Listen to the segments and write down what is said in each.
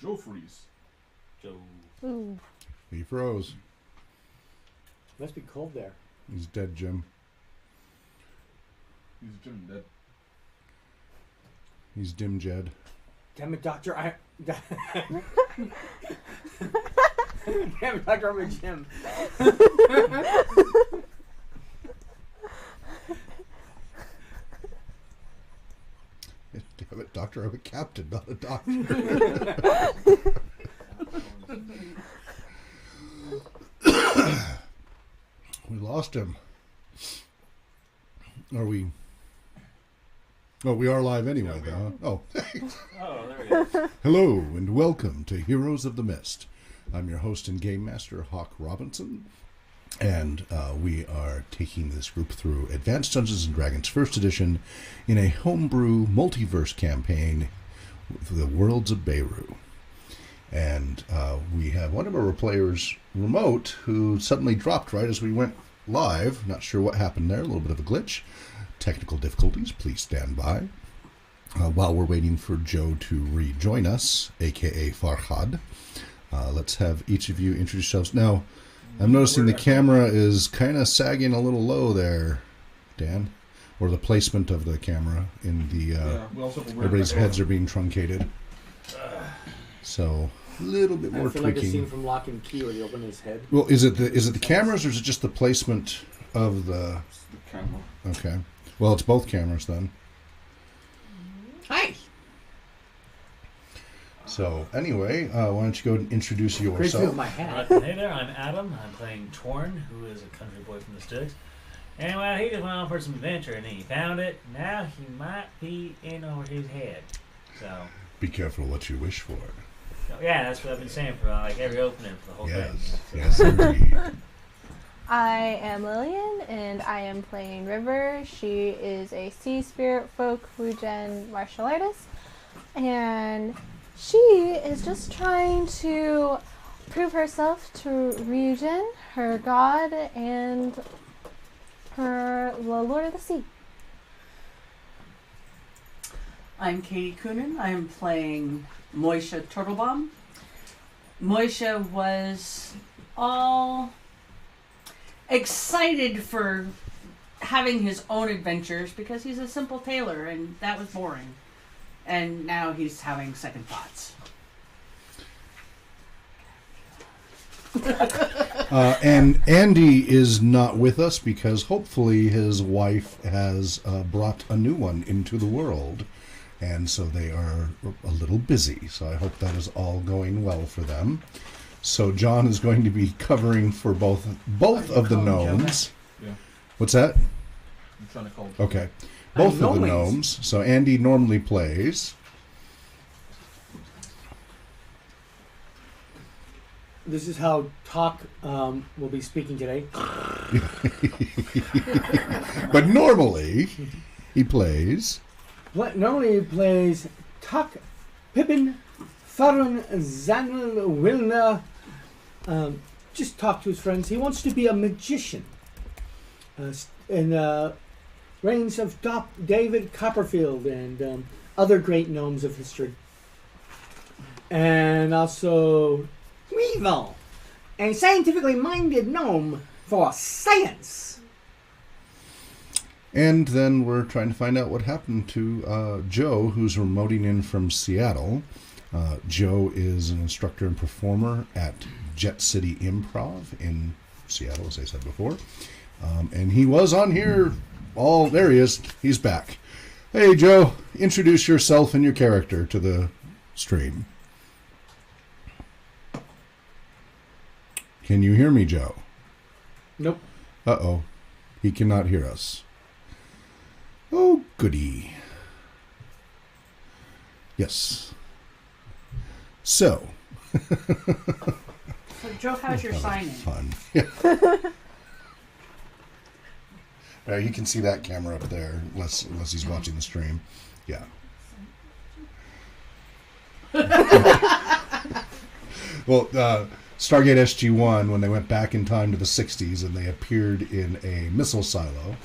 Joe freeze. Joe. Ooh. He froze. Must be cold there. He's dead, Jim. He's Jim dead. He's Dim Jed. Damn it, Doctor. Damn it, Doctor. I'm a Jim. Damn it, Doctor. I'm a captain, not a doctor. We lost him. Are we? Oh, we are live anyway, though. Oh, thanks. Oh, there we go. Hello, and welcome to Heroes of the Mist. I'm your host and game master, Hawk Robinson, and we are taking this group through Advanced Dungeons & Dragons 1st Edition in a homebrew multiverse campaign with the worlds of Beru. And we have one of our players remote who suddenly dropped right as we went live. Not sure what happened there. A little bit of a glitch. Technical difficulties. Please stand by. While we're waiting for Joe to rejoin us, a.k.a. Farhad, let's have each of you introduce yourselves. Now, I'm noticing the camera is kind of sagging a little low there, Dan. Or the placement of the camera in the... everybody's heads are being truncated. So, a little bit more I feel tweaking. like the scene from Lock and Key where he opened his head. Well, is it the cameras or is it just the placement of the... It's the camera. Okay. Well, it's both cameras then. Hi! So, anyway, why don't you go and introduce Great view of yourself? my hat. Hey there, I'm Adam. I'm playing Torn, who is a country boy from the sticks. And well, he just went on for some adventure and he found it. Now he might be in over his head. So, Be careful what you wish for. yeah, that's what I've been saying for like every opening for the whole thing. Yes, indeed. I am Lillian, and I am playing River. She is a sea spirit folk Wujen martial artist, and she is just trying to prove herself to Ryujin, her god, and the Lord of the Sea. I'm Katie Coonan. I'm playing Moisha Turtlebomb. Moisha was all excited for having his own adventures because he's a simple tailor and that was boring. And now he's having second thoughts. And Andy is not with us because hopefully his wife has brought a new one into the world. And so they are a little busy. So I hope that is all going well for them. So John is going to be covering for both of the gnomes. Yeah. What's that? I'm trying to call Joe. Okay. Both of the gnomes. gnomes. So Andy normally plays. This is how Talk will be speaking today. But normally he plays. Normally he plays Talk Pippin Farun Zanel Wilna. Just talk to his friends. He wants to be a magician. In reigns of David Copperfield and other great gnomes of history. And also Weevil, a scientifically minded gnome for science. And then we're trying to find out what happened to Joe, who's remoting in from Seattle. Joe is an instructor and performer at Jet City Improv in Seattle, as I said before. And he was on here. There he is. He's back. Hey, Joe, introduce yourself and your character to the stream. Can you hear me, Joe? Nope. Uh-oh. He cannot hear us. Oh, goody. Yes. So. So Joe, how's your sign-in? Fun. Yeah. You can see that camera up there, unless he's watching the stream. Yeah. Well, Stargate SG-1, when they went back in time to the 60s and they appeared in a missile silo,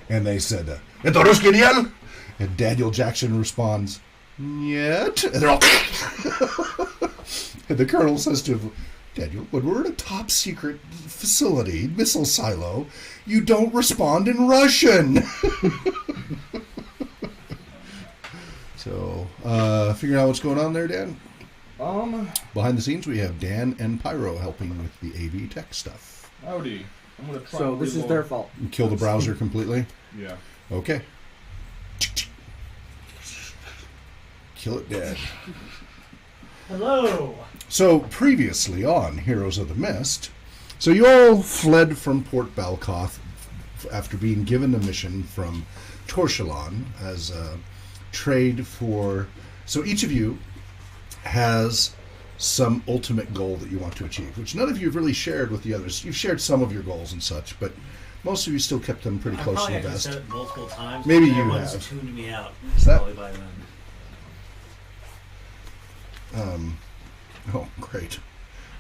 and they said, "Esto es genial!" And Daniel Jackson responds, "Yet." And they're all... And the colonel says to him, Daniel, when we're in a top secret facility, missile silo, you don't respond in Russian. So, figuring out what's going on there, Dan? Behind the scenes, we have Dan and Pyro helping with the AV tech stuff. Howdy. I'm gonna try. So and this is reload. their fault. You kill the browser completely? Yeah. Okay. Kill it dead. Hello. So, previously on Heroes of the Mist, so you all fled from Port Balkoth after being given a mission from Torshalon as a trade for... So each of you has some ultimate goal that you want to achieve, which none of you have really shared with the others. You've shared some of your goals and such, but most of you still kept them pretty close to the I vest. said it multiple times. Maybe you Everyone's have. tuned me out. Is that- Probably by then. Oh, great.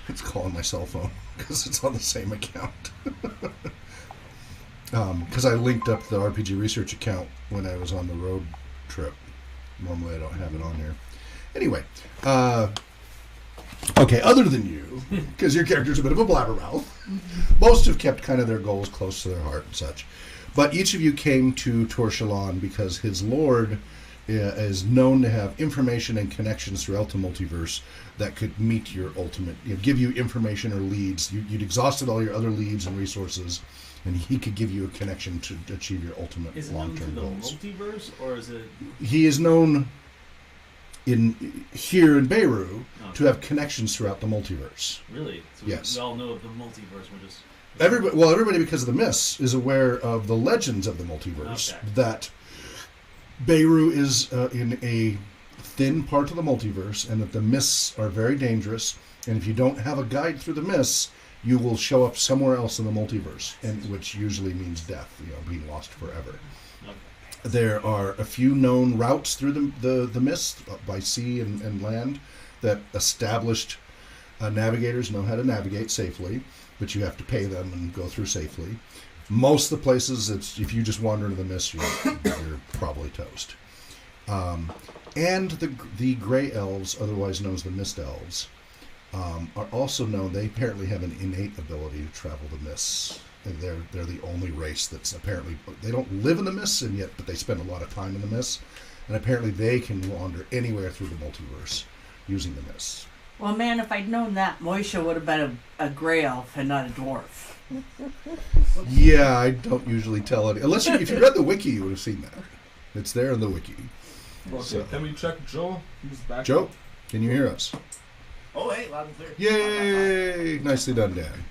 It's calling my cell phone because it's on the same account. Because I linked up the RPG research account when I was on the road trip. Normally I don't have it on here. Anyway, okay, other than you, because your character's a bit of a blabbermouth, most have kept kind of their goals close to their heart and such. But each of you came to Torshalon because his lord is known to have information and connections throughout the multiverse that could meet your ultimate, give you information or leads. You'd exhausted all your other leads and resources, and he could give you a connection to achieve your ultimate Is it known long-term through the goals. multiverse, or is it... He is known here in Beru to have connections throughout the multiverse. Really? So Yes. we all know of the multiverse. We're just... Everybody, because of the Mists, is aware of the legends of the multiverse. Okay. That Beru is in a thin part of the multiverse, and that the Mists are very dangerous. And if you don't have a guide through the Mists, you will show up somewhere else in the multiverse, and which usually means death, being lost forever. Okay. There are a few known routes through the Mist by sea and land that established navigators know how to navigate safely, but you have to pay them and go through safely. Most of the places, if you just wander into the Mist, you're probably toast. And the Grey Elves, otherwise known as the Mist Elves, are also known. They apparently have an innate ability to travel the Mists. And they're the only race that's apparently, they don't live in the Mists, but they spend a lot of time in the Mists. And apparently they can wander anywhere through the multiverse using the Mists. Well, man, if I'd known that, Moisha would have been a gray elf and not a dwarf. Yeah, I don't usually tell it. Unless if you read the wiki, you would have seen that. It's there in the wiki. Okay, So- can we check Joe? He's back. Joe, can you hear us? Oh, hey, loud and clear. Yay! Nicely done, Dan.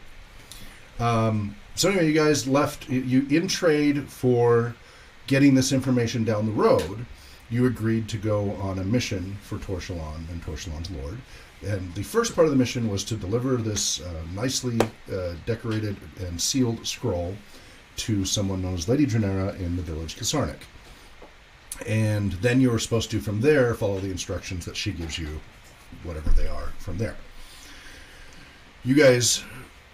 So anyway, you guys left. You in trade for getting this information down the road. You agreed to go on a mission for Torshalon and Torshalon's lord. And the first part of the mission was to deliver this nicely decorated and sealed scroll to someone known as Lady Dranera in the village Kasarnik. And then you were supposed to, from there, follow the instructions that she gives you, whatever they are, from there. You guys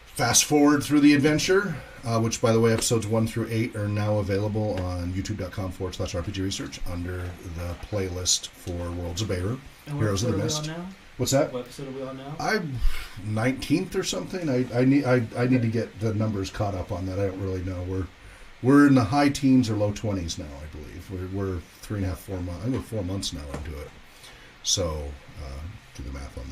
fast forward through the adventure, which, by the way, episodes 1 through 8 are now available on youtube.com/RPG Research under the playlist for Worlds of Beru. And what Heroes of the episode Mist. are we on now? What's that? What episode are we on now? I'm 19th or something. I need to get the numbers caught up on that. I don't really know. We're in the high teens or low 20s now, I believe. We're 3.5, 4 months. I think we're 4 months now into it. So do the math on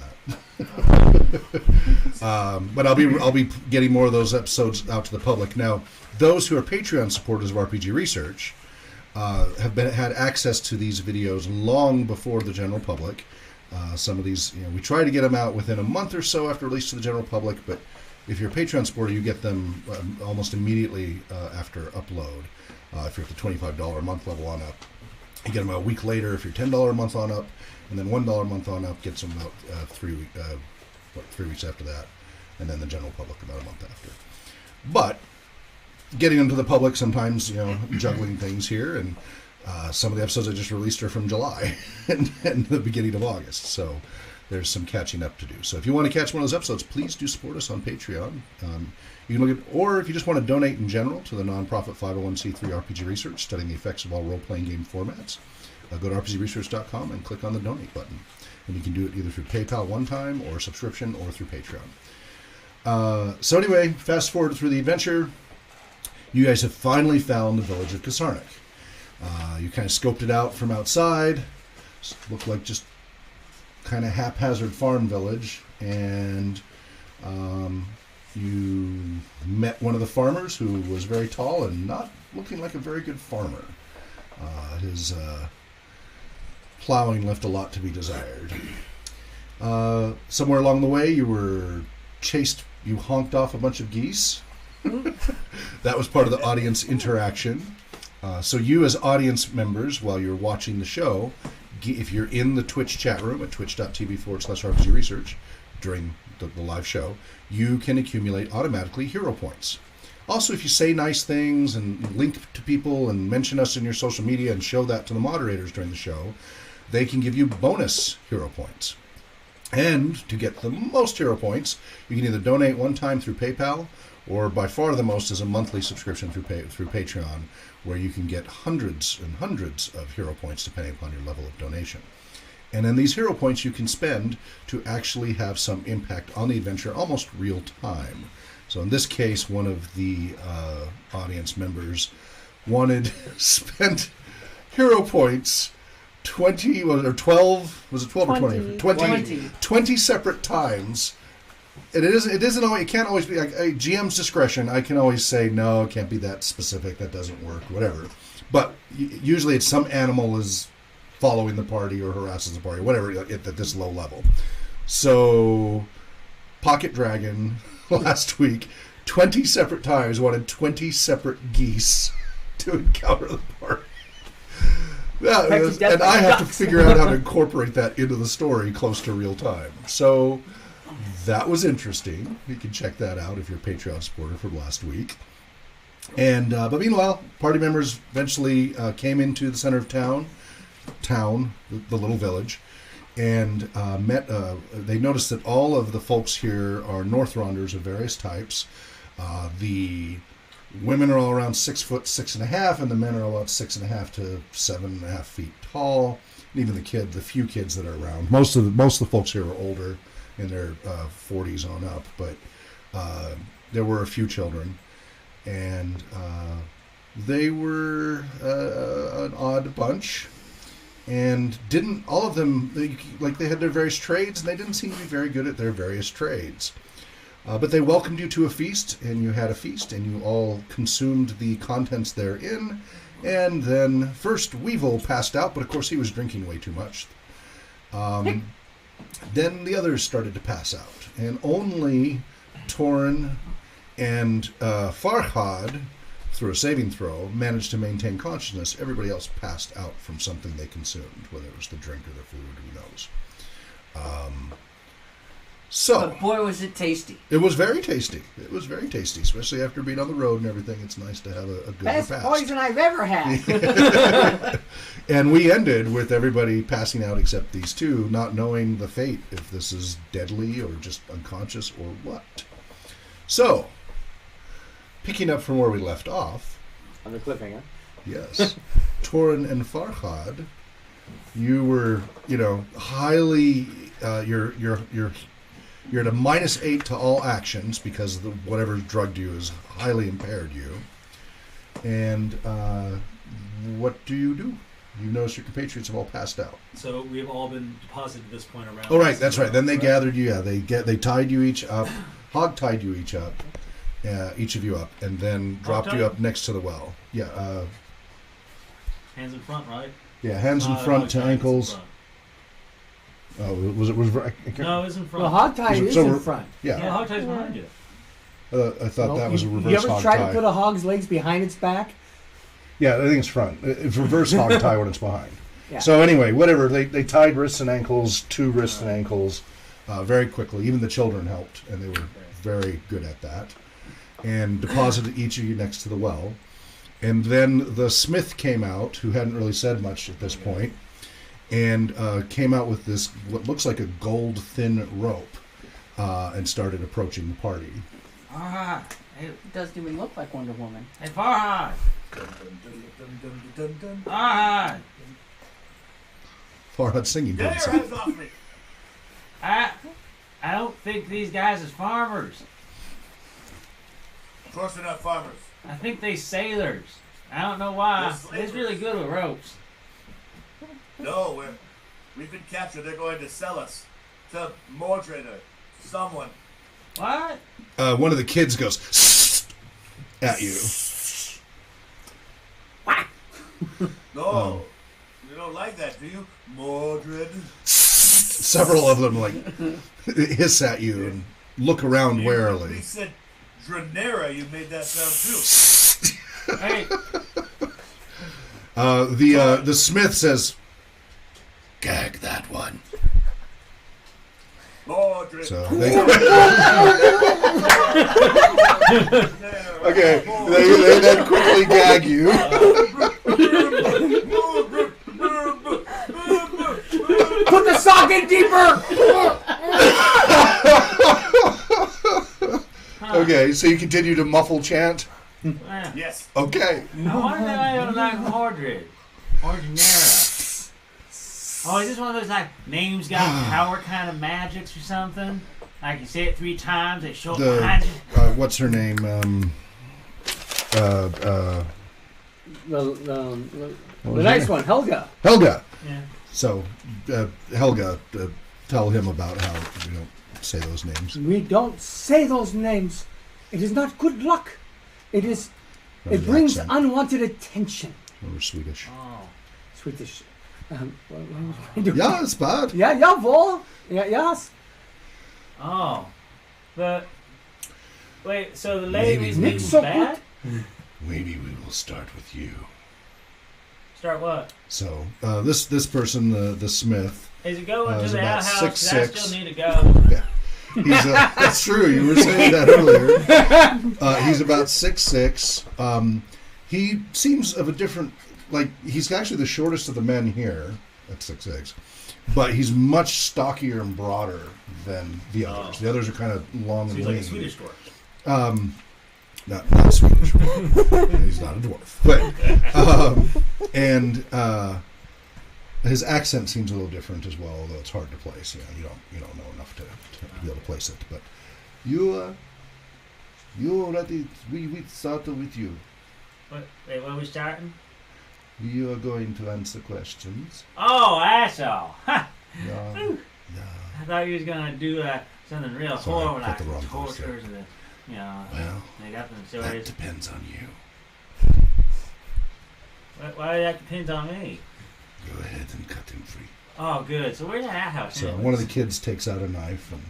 that. But I'll be getting more of those episodes out to the public. Now, those who are Patreon supporters of RPG Research have had access to these videos long before the general public. Some of these, we try to get them out within a month or so after release to the general public, but if you're a Patreon supporter, you get them almost immediately after upload. If you're at the $25 a month level on up, you get them a week later if you're $10 a month on up, and then $1 a month on up gets them about 3 weeks after that, and then the general public about a month after. But getting them to the public sometimes, juggling things here, and some of the episodes I just released are from July and the beginning of August, so there's some catching up to do. So if you want to catch one of those episodes, please do support us on Patreon. You can look at, or if you just want to donate in general to the nonprofit 501c3 RPG Research, studying the effects of all role-playing game formats, go to rpgresearch.com and click on the donate button. And you can do it either through PayPal one time or subscription or through Patreon. So anyway, fast forward through the adventure. You guys have finally found the village of Kasarnik. You kind of scoped it out from outside. Looked like just kind of haphazard farm village. And you met one of the farmers who was very tall and not looking like a very good farmer. His plowing left a lot to be desired. Somewhere along the way, you were chased. You honked off a bunch of geese. That was part of the audience interaction. So you as audience members, while you're watching the show, if you're in the Twitch chat room at twitch.tv/RPG Research during the live show, you can accumulate automatically hero points. Also, if you say nice things and link to people and mention us in your social media and show that to the moderators during the show, they can give you bonus hero points. And to get the most hero points, you can either donate one time through PayPal, or by far the most is a monthly subscription through Patreon, where you can get hundreds and hundreds of hero points depending upon your level of donation. And then these hero points you can spend to actually have some impact on the adventure almost real time. So in this case, one of the audience members spent hero points 20 or 12, was it 12 or 20? 20 separate times. And it can't always be like a GM's discretion. I can always say, no, it can't be that specific, that doesn't work, whatever. But usually it's some animal is following the party or harasses the party, whatever, at this low level. So, Pocket Dragon, last week, 20 separate times wanted 20 separate geese to encounter the party. Yeah, and I have to figure out how to incorporate that into the story close to real time. So, that was interesting. You can check that out if you're a Patreon supporter from last week. And but meanwhile, party members eventually came into the center of town, the little village, and they noticed that all of the folks here are Northronders of various types. The women are all around 6 foot 6.5, and the men are about 6.5 to 7.5 feet tall. And even the few kids that are around. Most of the folks here are older, in their 40s on up, but there were a few children, and they were an odd bunch, and all of them, they had their various trades, and they didn't seem to be very good at their various trades. But they welcomed you to a feast, and you had a feast, and you all consumed the contents therein, and then first Weevil passed out, but of course he was drinking way too much. Then the others started to pass out, and only Torn and Farhad, through a saving throw, managed to maintain consciousness. Everybody else passed out from something they consumed, whether it was the drink or the food, who knows. But boy, was it tasty. It was very tasty. It was very tasty, especially after being on the road and everything. It's nice to have a good Best repast. poison I've ever had. And we ended with everybody passing out except these two, not knowing the fate, if this is deadly or just unconscious or what. So, picking up from where we left off. On the cliffhanger. Yes. Torin and Farhad, you were, highly, you're at a -8 to all actions because whatever drugged you has highly impaired you. And what do? You notice your compatriots have all passed out. So we have all been deposited at this point around. Oh, right, that's right. Then they gathered you. Yeah, they tied you each up, hog-tied you each up, each of you up, and then dropped you up next to the well. Yeah. Hands in front, right? Yeah, hands in front to ankles. Oh, was it? No, it was in front. Well, hog tie is in front. Yeah, Yeah, hog tie's behind you. I thought that was a reverse You ever hog try tie. to put a hog's legs behind its back? Yeah, I think it's front. It's reverse hog tie when it's behind. Yeah. So anyway, whatever. They tied wrists and ankles, 2 wrists and ankles, very quickly. Even the children helped, and they were very good at that. And deposited each of you next to the well. And then the smith came out, who hadn't really said much at this point, and came out with this, what looks like a gold thin rope, and started approaching the party. Farhad. It doesn't even look like Wonder Woman. Hey, Farhad. Farhad. Farhad singing to Get your himself. hands off me! I don't think these guys is farmers. Of course they're not farmers. I think they sailors. I don't know why. They're They're really good with ropes. No, we've been captured. They're going to sell us to Mordred or someone. What? One of the kids goes at you. No, you don't like that, do you, Mordred? Several of them like hiss at you and look around You warily. said Dranera. You made that sound too. Hey, The smith says, "Gag that one." Mordred. So they okay. They then quickly gag you. Put the sock in deeper! Okay, so you continue to muffle chant. man, Yes. Okay. I wonder why I don't like Mordred. Or Janera. Oh, is this one of those like names got power kind of magics or something? Like you say it 3 times, they show up behind you. What's her name? The was nice her one, Helga. Helga. Yeah. So Helga, tell him about how we don't say those names. We don't say those names. It is not good luck. It is. Or It brings accent. unwanted attention. Or Swedish. Oh. Swedish. What was I doing? Yeah, it's bad. Yeah, jawohl. Yeah, yes. Oh. But wait, so the lady Maybe was we being Nick so bad? Maybe we will start with you. Start what? So this person, the smith, Is it going to is the about outhouse? 'Cause I 6'6". still need to go. he's that's true. You were saying that earlier. He's about 6'6". He seems of a different. Like he's actually the shortest of the men here at 6'6", but he's much stockier and broader than the others. Oh. The others are kind of long So and he's lean. like a Swedish dwarf. Not Swedish. He's not a dwarf, but and his accent seems a little different as well, although it's hard to place. You don't know enough to be able to place it. But you already we started with you. Wait, what are we starting? You are going to answer questions. Oh, asshole! Ha! Yeah. Yeah. I thought you was gonna do something real Sorry, horrible, got like the wrong voice tortures and Well, they got them that stories. depends on you. Why that depends on me? Go ahead and cut him free. Oh, good. So where's that outhouse? So anyways? one of the kids takes out a knife and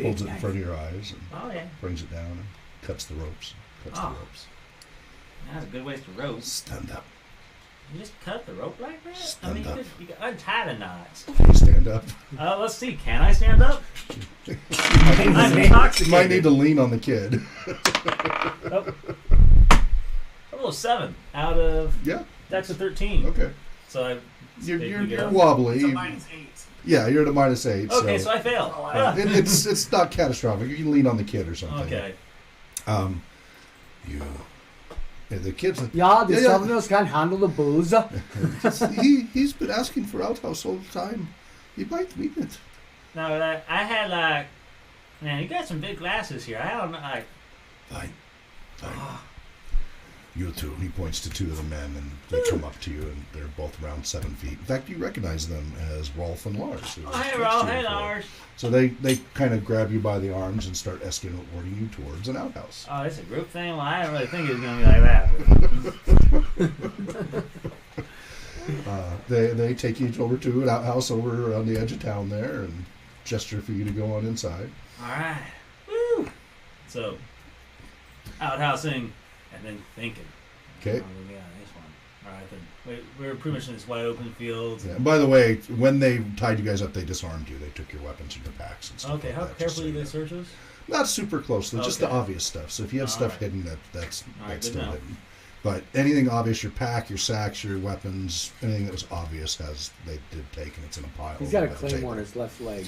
holds it in front of your eyes and Oh yeah, brings it down and cuts the ropes. Oh. that's a good ways to rope. Stand up. You just cut the rope like that? Stand up. You can untie the knots. Can you stand up? Let's see. Can I stand up? I'm You intoxicated. might need to lean on the kid. Oh. A little 7 out of Yeah. that's a 13. Okay. So I. You're wobbly. It's a -8. Yeah, you're at a -8. Okay, so so I fail. Oh, Ah. it's not catastrophic. You can lean on the kid or something. Okay. The kid's like, Yeah, the Yeah, yeah. Southerners can't handle the booze. he's been asking for outhouse all the time. He might win it. No, I had man, you got some big glasses here. I don't know. Fine. You two. He points to 2 of the men, and they come up to you, and they're both around 7 feet. In fact, you recognize them as Rolf and Lars. who Oh, was hey, next to Rolf. you Hey, before. Lars. So they kind of grab you by the arms and start escorting you towards an outhouse. Oh, it's a group thing? Well, I didn't really think it was going to be like that. They take you over to an outhouse over on the edge of town there and gesture for you to go on inside. All right. Woo! So, outhousing and then thinking. Okay. Oh, we got this one. All right, then. We're pretty much in this wide open field. Yeah. And by the way, when they tied you guys up, they disarmed you. They took your weapons and your packs and stuff. Okay, like how that, just carefully so do you they know. search us? Not super closely, just the Okay. obvious stuff. So if you have All stuff right. hidden, that's All right, good still to know. hidden. But anything obvious, your pack, your sacks, your weapons, anything that was obvious they did take, and it's in a pile. He's got a over by the claymore on table. his left leg.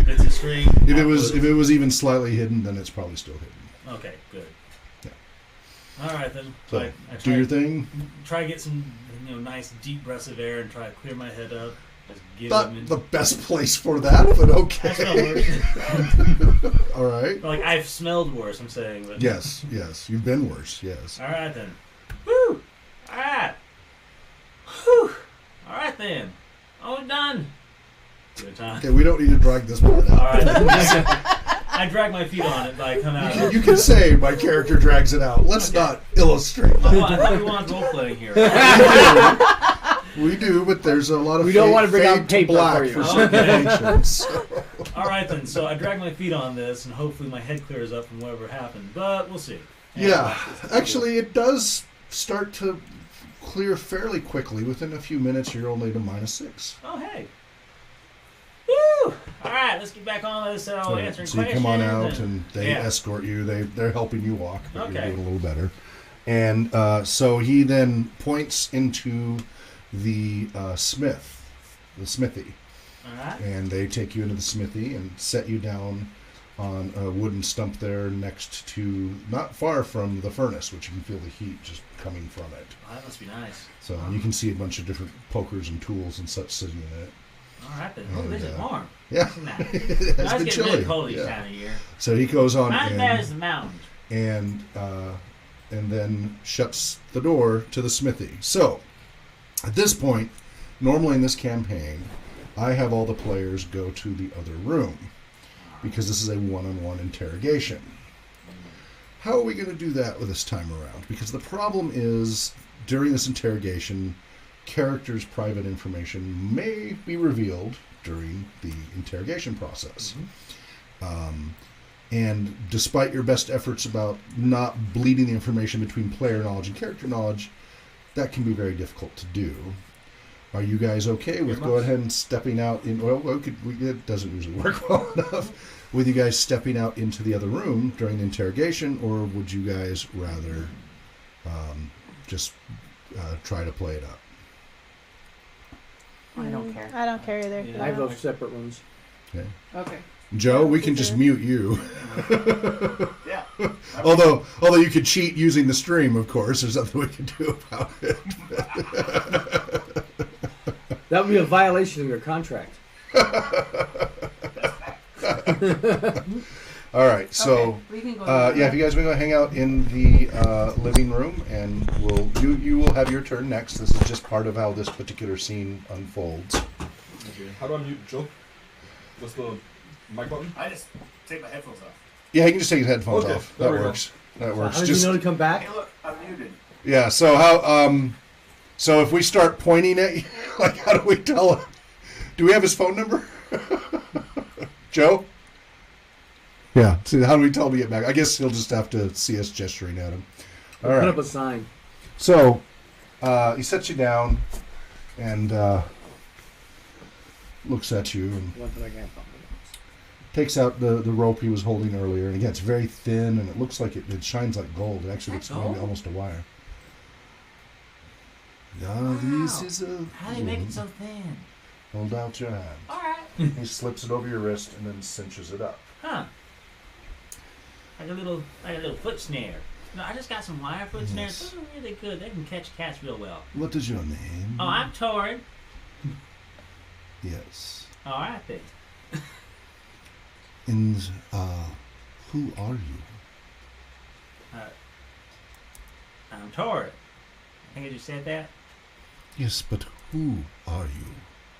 It's a string. If it was even slightly hidden, then it's probably still hidden. Okay, good. Yeah. All right then. So I do your thing. Try to get some, nice deep breaths of air and try to clear my head up. Just give Not him the best place for that, but I smell okay. worse. All right. Like I've smelled worse. I'm saying, but Yes, you've been worse. Yes. All right then. Woo! All right. Whew! All right then. Oh, done. Good time. Okay, we don't need to drag this part All out. right. I drag my feet on it, but I come out. You can say my character drags it out. Let's not illustrate that. Oh, I thought we wanted role playing here. We do, but there's a lot of We don't fade- want to bring fade out paper black for you. for situations. All right then. So I drag my feet on this, and hopefully my head clears up from whatever happened. But we'll see. Yeah, actually, it does start to clear fairly quickly. Within a few minutes, you're only to -6. Oh hey. Woo! All right, let's get back on this answering So questions. you come on out, and they Yeah. escort you. They're helping you walk, but Okay. you're doing a little better. And so he then points into the smithy, All right. and they take you into the smithy and set you down on a wooden stump there next to, not far from the furnace, which you can feel the heat just coming from it. Well, that must be nice. So you can see a bunch of different pokers and tools and such sitting in it. All right then. Oh, And, this is warm. Yeah, Isn't that? it's It's been getting chilly. really cold each Yeah. time of year. So he goes on Not as in bad as the mountains. and then shuts the door to the smithy. So at this point, normally in this campaign, I have all the players go to the other room because this is a one-on-one interrogation. How are we going to do that with this time around? Because the problem is, during this interrogation, characters' private information may be revealed during the interrogation process. And despite your best efforts about not bleeding the information between player knowledge and character knowledge, that can be very difficult to do. Are you guys okay with Very go much. ahead and stepping out in? Well, it doesn't usually work well enough with you guys stepping out into the other room during the interrogation, or would you guys rather just try to play it up? I don't care. I don't care either. Yeah. I have those separate rooms. Okay, Okay. Joe, we can just mute you. Yeah. Although you could cheat using the stream, of course. There's nothing we can do about it. That would be a violation of your contract. All right, so Okay, we can go yeah, if you guys want to go hang out in the living room, and you will have your turn next. This is just part of how this particular scene unfolds. Okay. How do I mute Joe? What's the mic button? I just take my headphones off. Yeah, he can just take his headphones Okay, off. there That we go. works. That How works. did Just you know to come back? Hey, look, I'm muted. yeah. So how? So if we start pointing at you, like, how do we tell him? Do we have his phone number? Joe? Yeah. So how do we tell him to get back? I guess he'll just have to see us gesturing at him. All Put right. up a sign. So he sets you down and looks at you and What did I get? takes out the rope he was holding earlier. And again, it's very thin and it looks like it shines like gold. It actually looks That's maybe gold? almost a wire. Yeah, Wow. this is a. How do they make it so thin? Hold out your hand. All right. He slips it over your wrist and then cinches it up. Huh. Like a little foot snare. No, I just got some wire foot snares. Yes. Those are really good. They can catch cats real well. What is your name? Oh, I'm Torrid. Yes. All right then. And who are you? I'm Torrid. I think I just said that. Yes, but who are you?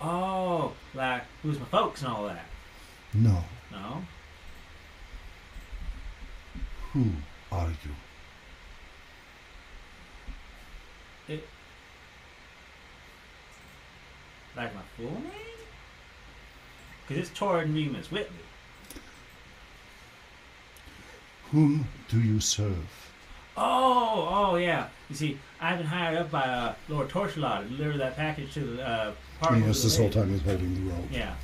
Oh, like who's my folks and all that? No. No. Who are you? Like my full name? Because it's Torrid Remus Whitley. Whom do you serve? Oh, yeah. You see, I've been hired up by Lord Torchulot to deliver that package to the party. Yes, this whole time he's holding the rope. Yeah.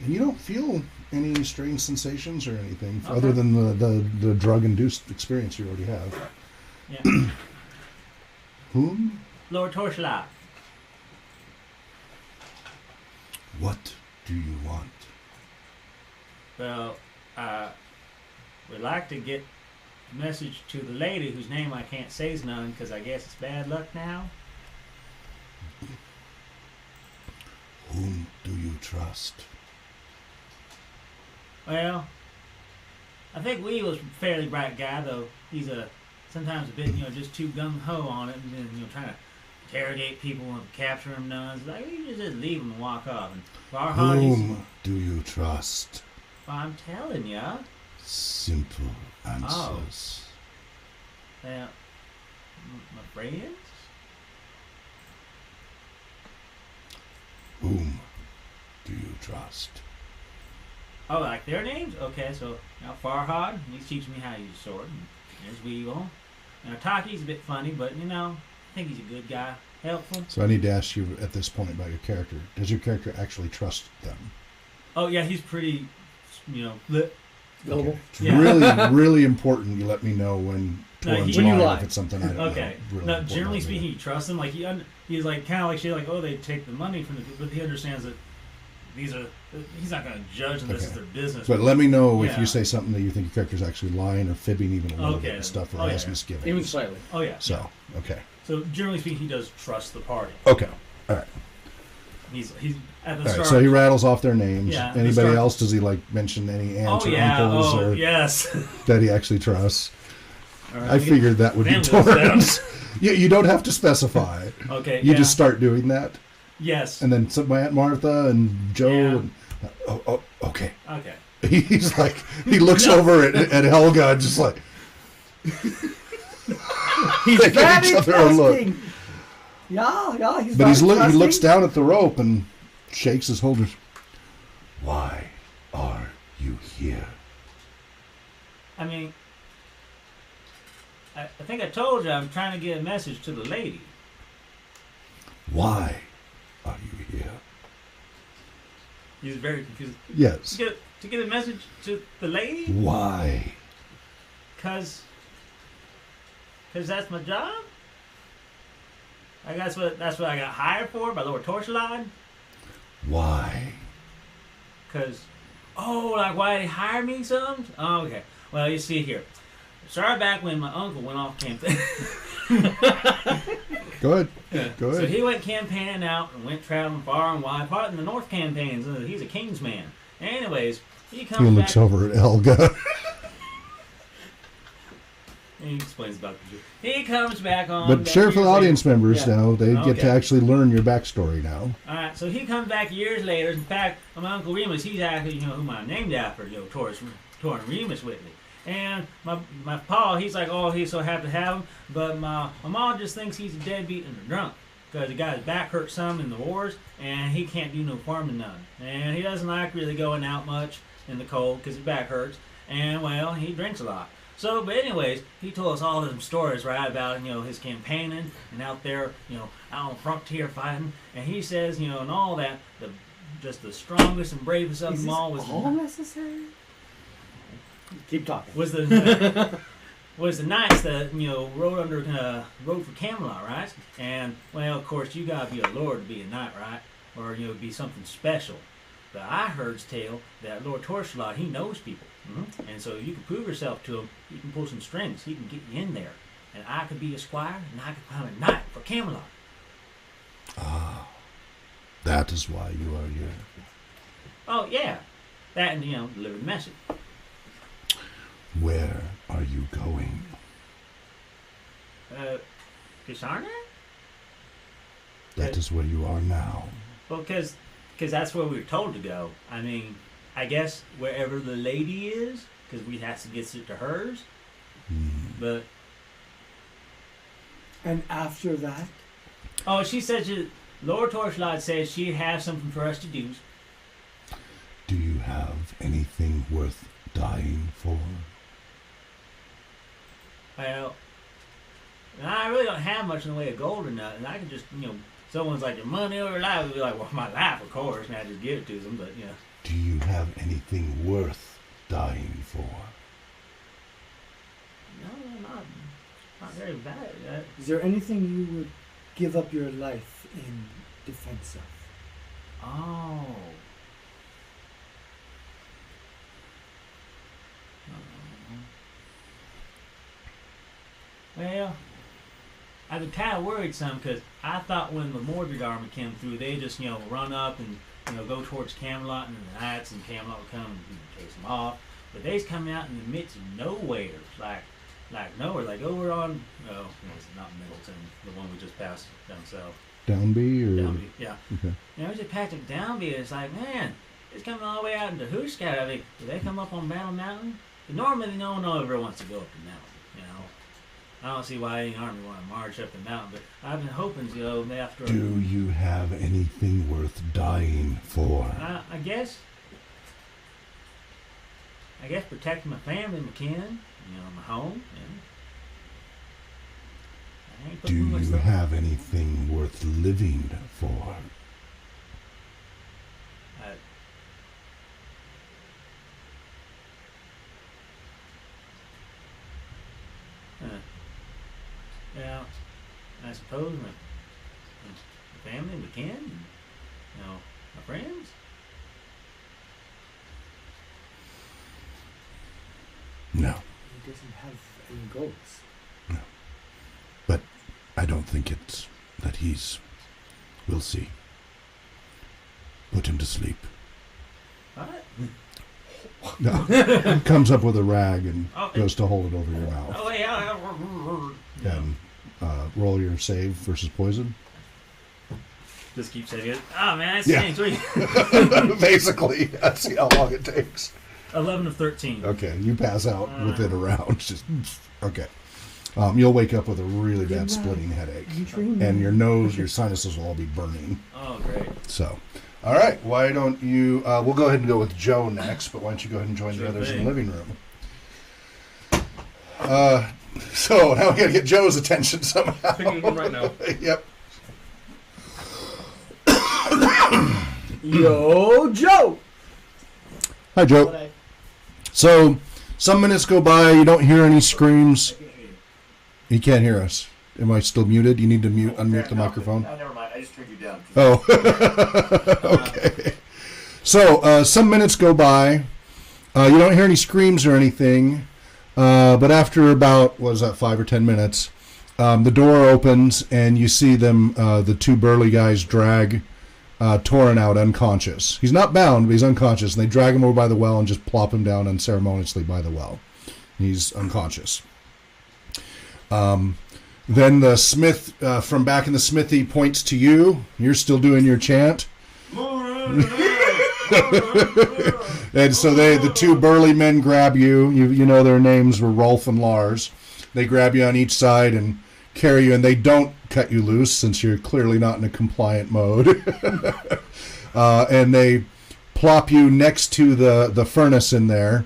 And you don't feel any strange sensations or anything Okay. other than the drug-induced experience you already have. Yeah. Whom? Lord Torchulot. What do you want? Well, we'd like to get message to the lady whose name I can't say's none because I guess it's bad luck now. Whom do you trust? Well, I think Weevil's a fairly bright guy, though he's sometimes a bit, just too gung-ho on it, and then, trying to interrogate people and capture them nuns. Like, you just leave them and walk off. And Whom do you trust? Well, I'm telling ya. Simple answers. Well, my friends? Whom do you trust? Oh, like their names? Okay, so Farhad, he's teaching me how to use a sword. And there's Weevil. Taki's a bit funny, but I think he's a good guy. Helpful. So I need to ask you at this point about your character. Does your character actually trust them? Oh yeah, he's pretty, lit. Gullible. Okay. It's really, really important you let me know when Torrens when you lie lie. if it's something I don't know. Okay. Really No, important generally to me. speaking, he trusts them. Like he's like kind of like shit. Like, oh, they take the money from the people, but he understands that he's not going to judge them. This is Okay. their business. But let me know if Yeah. you say something that you think your character's actually lying or fibbing even a little bit Okay. and stuff, or Oh, has yeah. misgivings. Even slightly. Oh yeah. So, okay. So generally speaking, he does trust the party. Okay. All right. He's at the All right. start. So he rattles off their names. Yeah, at the Anybody start. else? Does he mention any aunts Oh or yeah. uncles Oh or yes. that he actually trusts? All right. I figured that would be Family Torrens. You don't have to specify. Okay. You yeah. just start doing that, Yes. and then my Aunt Martha and Joe. Yeah. And, oh, okay. Okay. He's like, he looks over at Helga and just like, He's they give very each other a look. trusting. Yeah, he's But very he trusting. looks down at the rope and shakes his shoulders. Why are you here? I mean, I think I told you I'm trying to get a message to the lady. Why are you here? He's very confused. Yes. To get a message to the lady? Why? Cause that's my job. I guess that's what I got hired for by Lord Torchlight. Why? Cause like why they hired me something? Oh, okay. Well, you see here. Started back when my uncle went off campaign. Go ahead. Go So ahead. he went campaigning out and went traveling far and wide, part in the North campaigns. He's a king's man. Anyways, he comes He back. looks over at Helga. He explains about the Jew. He comes back on. But share for the years audience later. members Yeah. now. They get Okay. to actually learn your backstory now. All right, so he comes back years later. In fact, my Uncle Remus, he's actually, whom I named after, Torrin Remus Whitley. And my pa, he's like, oh, he's so happy to have him. But my mom just thinks he's a deadbeat and a drunk. Because the guy's back hurt some in the wars, and he can't do no farming none. And he doesn't like really going out much in the cold because his back hurts. And, well, he drinks a lot. So, but anyways, he told us all of them stories, right, about, his campaigning and out there, out on the frontier fighting. And he says, and all that, just the strongest and bravest of Is them this all was all necessary? Keep talking. was the knights that rode for Camelot, right? And well, of course, you gotta be a lord to be a knight, right? Or be something special. But I heard tale that Lord Torchlight, he knows people, and so you can prove yourself to him. He can pull some strings. He can get you in there, and I could be a squire, and I could become a knight for Camelot. Ah, that is why you are here. Oh yeah, that and deliver the message. Where are you going? Kisharna? That is where you are now. Well, because that's where we were told to go. I mean, I guess wherever the lady is, because we have to get it to hers. But And after that? oh, she said Lord Torchlight says she'd have something for us to do. Do you have anything worth dying for? Well, I really don't have much in the way of gold or nothing. I could just, someone's like, your money or your life? We'd be like, well, my life, of course, and I just give it to them, but, Do you have anything worth dying for? No, not very bad. Is there anything you would give up your life in defense of? Oh. Well, I was kind of worried some because I thought when the Mordred army came through, they just, run up and, go towards Camelot, and the knights and Camelot would come and chase them off. But they's coming out in the midst of nowhere, like nowhere, like over on, it's not Middleton, the one we just passed down south. Downby or? Downby, yeah. Okay. We just passed it Downby, and it's like, man, it's coming all the way out into Hooskout. I mean, do they come up on Battle Mountain? But normally, no one ever wants to go up the mountain, I don't see why any army want to march up the mountain, but I've been hoping, after... Do you have anything worth dying for? I guess protecting my family, my kin, my home, I ain't Do putting much you stuff- have anything worth living for? Yeah, I suppose my family, my kin, my friends. No. He doesn't have any goals. No. But I don't think it's that he's... We'll see. Put him to sleep. What? No. Comes up with a rag and Oh, goes to hold it over your mouth. Oh, yeah. And roll your save versus poison. Just keep saying it. Oh, man, that's Yeah. sweet. Basically, that's how long it takes. 11 of 13. Okay, you pass out within a round. Just okay. You'll wake up with a really bad splitting headache, and your nose, your sinuses will all be burning. Oh, great. So, all right. Why don't you? We'll go ahead and go with Joe next. But why don't you go ahead and join Sure the others in thing. the living room? So now we gotta get Joe's attention somehow. Picking him right now. Yep. Yo, Joe! Hi, Joe. So, some minutes go by. You don't hear any screams. He can't hear us. Am I still muted? You need to unmute the microphone. Oh, never mind. I just turned you down. Oh, okay. So, some minutes go by. You don't hear any screams or anything. But after about, 5 or 10 minutes, the door opens and you see them, the two burly guys drag Torin out unconscious. He's not bound, but he's unconscious. And they drag him over by the well and just plop him down unceremoniously by the well. He's unconscious. Then the smith from back in the smithy points to you. You're still doing your chant. And so the two burly men grab you. You know their names were Rolf and Lars. They grab you on each side and carry you, and they don't cut you loose since you're clearly not in a compliant mode. And they plop you next to the furnace in there,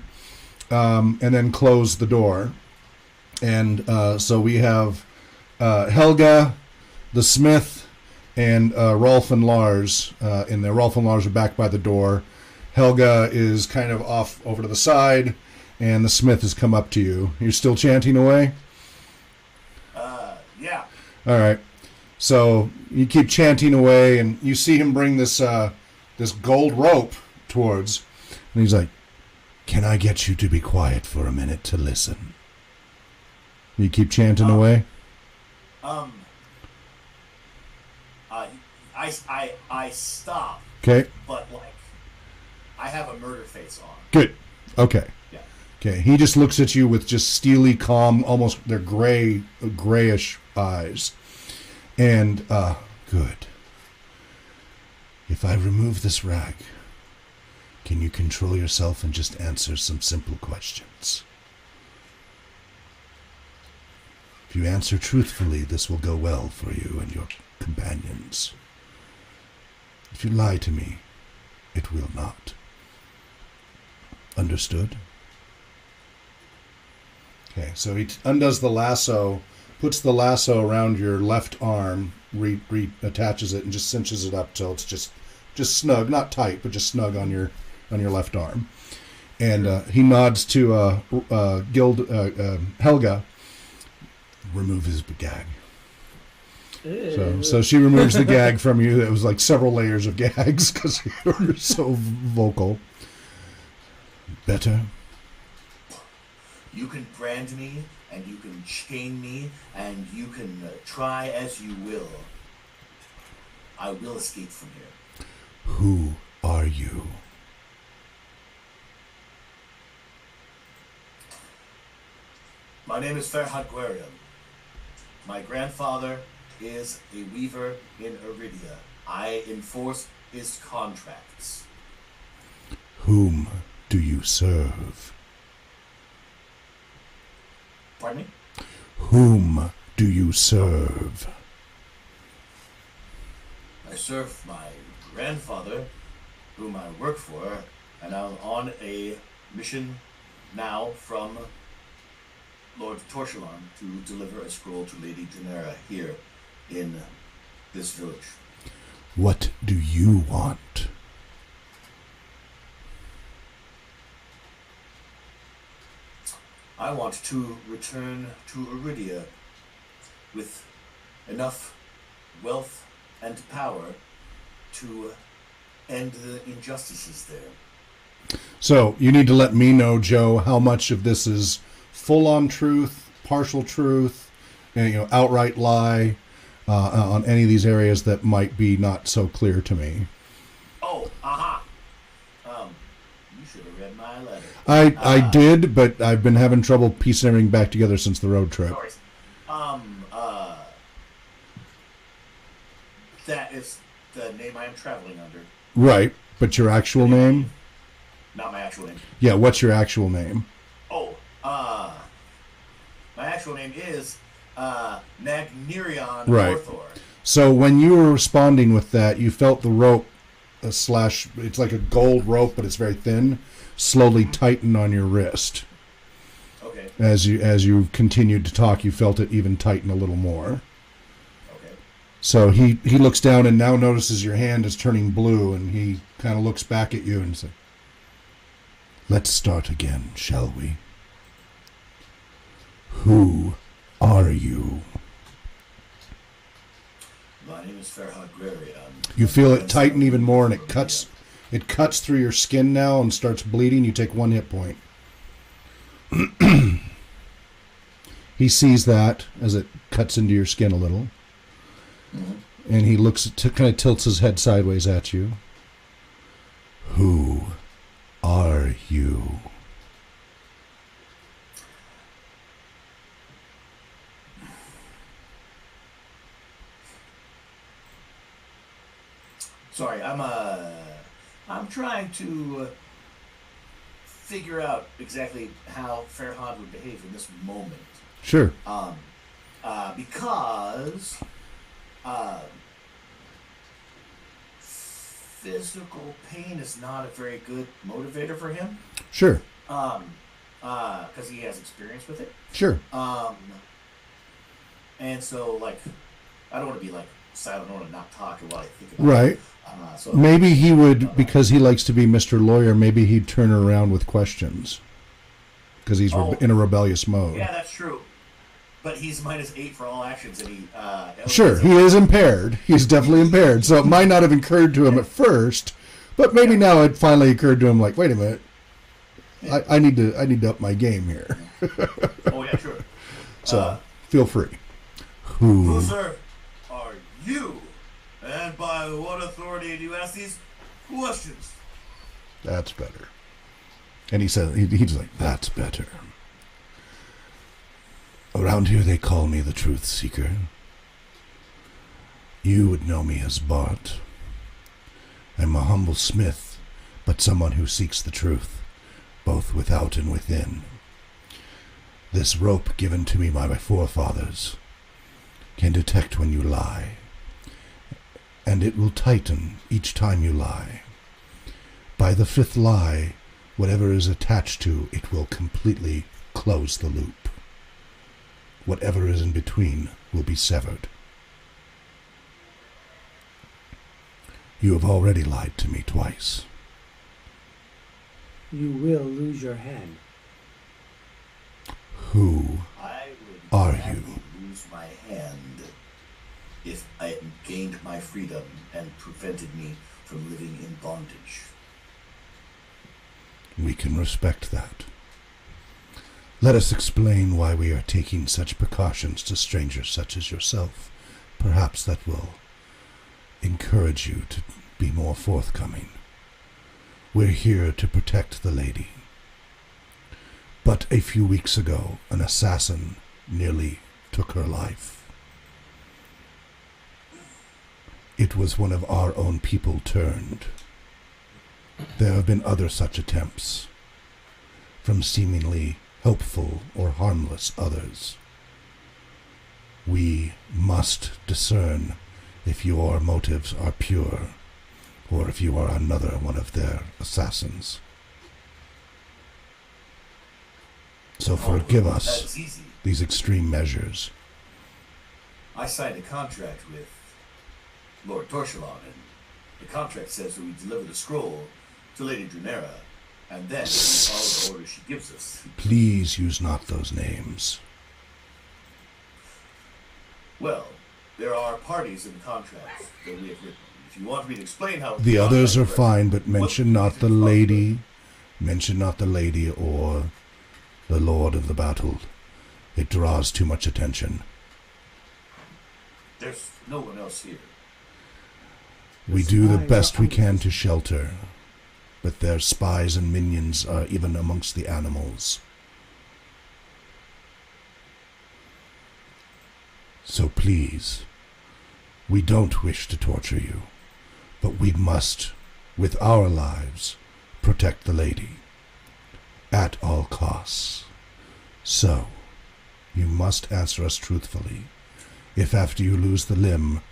and then close the door. And so we have Helga, the smith, and Rolf and Lars in there. Rolf and Lars are back by the door. Helga is kind of off over to the side, and the smith has come up to you. You're still chanting away? Yeah. All right. So you keep chanting away, and you see him bring this this gold rope towards, and he's like, "Can I get you to be quiet for a minute to listen?" You keep chanting away. I stop, Okay. but I have a murder face on. Good. Okay. Yeah. Okay. He just looks at you with just steely, calm, almost they're grayish eyes, and good. If I remove this rag, can you control yourself and just answer some simple questions? If you answer truthfully, this will go well for you and your companions. If you lie to me, it will not. Understood? Okay, so he undoes the lasso, puts the lasso around your left arm, reattaches it, and just cinches it up till it's just snug, not tight, but just snug on your left arm. And he nods to Helga. Remove his gag. So she removes the gag from you. It was like several layers of gags because you were so vocal. Better? You can brand me and you can chain me, and you can try as you will. I will escape from here. Who are you? My name is Ferhat Guerion. My grandfather is a weaver in Iridia. I enforce his contracts. Whom do you serve? Pardon me? Whom do you serve? I serve my grandfather, whom I work for, and I'm on a mission now from Lord Torshalon to deliver a scroll to Lady Janera here in this village. What do you want? I want to return to Iridia with enough wealth and power to end the injustices there. So, you need to let me know, Joe, how much of this is full-on truth, partial truth, and, outright lie, on any of these areas that might be not so clear to me. Oh, aha! You should have read my letter. I did, but I've been having trouble piecing everything back together since the road trip. Sorry. That is the name I am traveling under. Right, but your actual name? Not my actual name. Yeah, what's your actual name? Oh, my actual name is Nagnirion Right. Orthor. So when you were responding with that, you felt the rope slash, it's like a gold rope, but it's very thin, slowly tighten on your wrist. Okay. As you continued to talk, you felt it even tighten a little more. Okay. So he looks down and now notices your hand is turning blue, and he kind of looks back at you and says, "Let's start again, shall we? Who are you?" My name is Ferhat Guerion. You feel it tighten even more, and it cuts through your skin now and starts bleeding. You take 1 hit point. He sees that as it cuts into your skin a little, and he looks kind of tilts his head sideways at you. Who are you? Sorry, I'm trying to figure out exactly how Ferhat would behave in this moment. Sure. Because physical pain is not a very good motivator for him. Sure. Because he has experience with it. Sure. And so, like, I don't want to be like silent. I don't want to not talk while I think about Right. it. So Maybe he would, because he likes to be Mr. Lawyer, maybe he'd turn around with questions. Because he's in a rebellious mode. Yeah, that's true. But he's -8 for all actions, and he... Sure, he is impaired. He's definitely impaired. So it might not have occurred to him at first, but maybe now it finally occurred to him, like, wait a minute. I need to up my game here. Oh, yeah, sure. So, feel free. Who? Sir, are you? And by what authority do you ask these questions? That's better. And he said, he's like, that's better. Around here they call me the Truth Seeker. You would know me as Bart. I'm a humble smith, but someone who seeks the truth, both without and within. This rope given to me by my forefathers can detect when you lie, and it will tighten each time you lie. By the 5th lie, whatever is attached to it will completely close the loop. Whatever is in between will be severed. You have already lied to me twice. You will lose your hand. Who I would are gladly you? lose my hand if I had gained my freedom and prevented me from living in bondage. We can respect that. Let us explain why we are taking such precautions to strangers such as yourself. Perhaps that will encourage you to be more forthcoming. We're here to protect the lady. But a few weeks ago, an assassin nearly took her life. It was one of our own people turned. There have been other such attempts, from seemingly helpful or harmless others. We must discern if your motives are pure, or if you are another one of their assassins. So forgive us That's easy. these extreme measures. I signed a contract with Lord Torshalon, and the contract says that we deliver the scroll to Lady Drunera, and then we follow the orders she gives us. Please use not those names. Well, there are parties in the contract that we have written. If you want me to explain how... The others are contract fine, but works, mention what not the lady. Mention not the lady or the lord of the battle. It draws too much attention. There's no one else here. We do the spies best are we can animals. to shelter, but their spies and minions are even amongst the animals. So please, we don't wish to torture you, but we must, with our lives, protect the lady, at all costs. So, you must answer us truthfully. If after you lose the limb,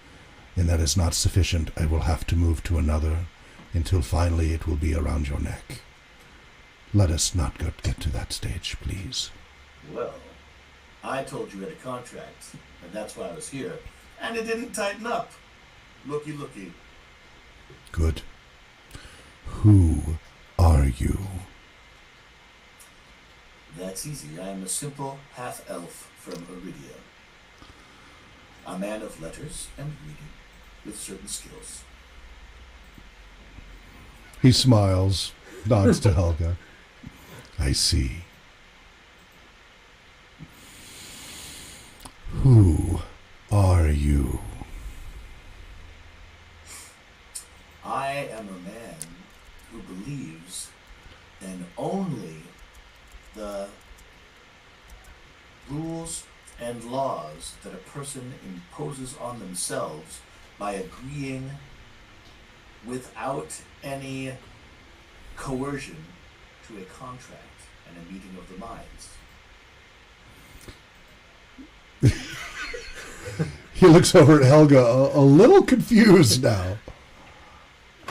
and that is not sufficient, I will have to move to another, until finally it will be around your neck. Let us not get to that stage, please. Well, I told you you had a contract, and that's why I was here. And it didn't tighten up. Looky, looky. Good. Who are you? That's easy. I am a simple half-elf from Iridia. A man of letters and reading, with certain skills. He smiles, nods to Helga. I see. Who are you? I am a man who believes in only the rules and laws that a person imposes on themselves by agreeing without any coercion to a contract and a meeting of the minds. He looks over at Helga, a little confused now,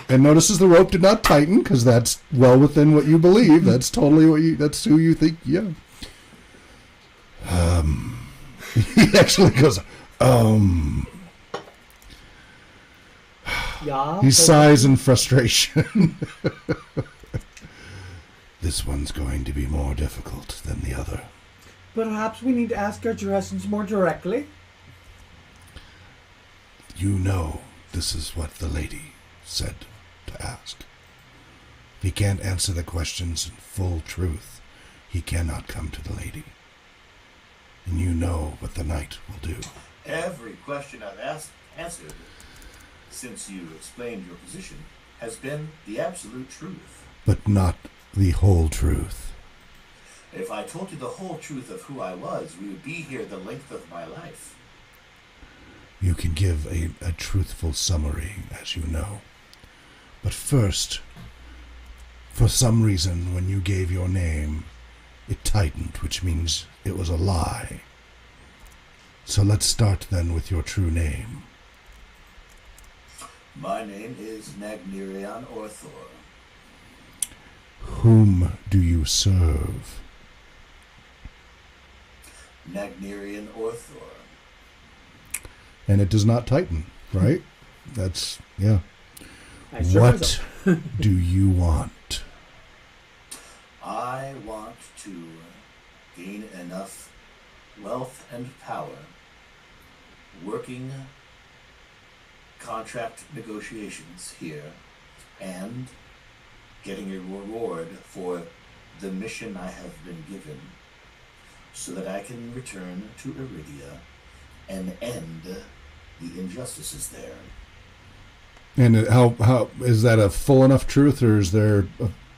and notices the rope did not tighten, because that's well within what you believe. That's totally what you. That's who you think. Yeah. He actually goes. Yeah. He sighs in frustration. This one's going to be more difficult than the other. Perhaps we need to ask our questions more directly. You know this is what the lady said to ask. If he can't answer the questions in full truth, he cannot come to the lady. And you know what the knight will do. Every question I've answered since you explained your position has been the absolute truth. But not the whole truth. If I told you the whole truth of who I was, we would be here the length of my life. You can give a truthful summary, as you know. But first, for some reason, when you gave your name, it tightened, which means it was a lie. So let's start then with your true name. My name is Nagnirion Orthor. Whom do you serve? Nagnirion Orthor. And it does not tighten, right? That's, yeah. I sure What do you want? I want to gain enough wealth and power working contract negotiations here and getting a reward for the mission I have been given so that I can return to Iridia and end the injustices there. And how is that a full enough truth, or is there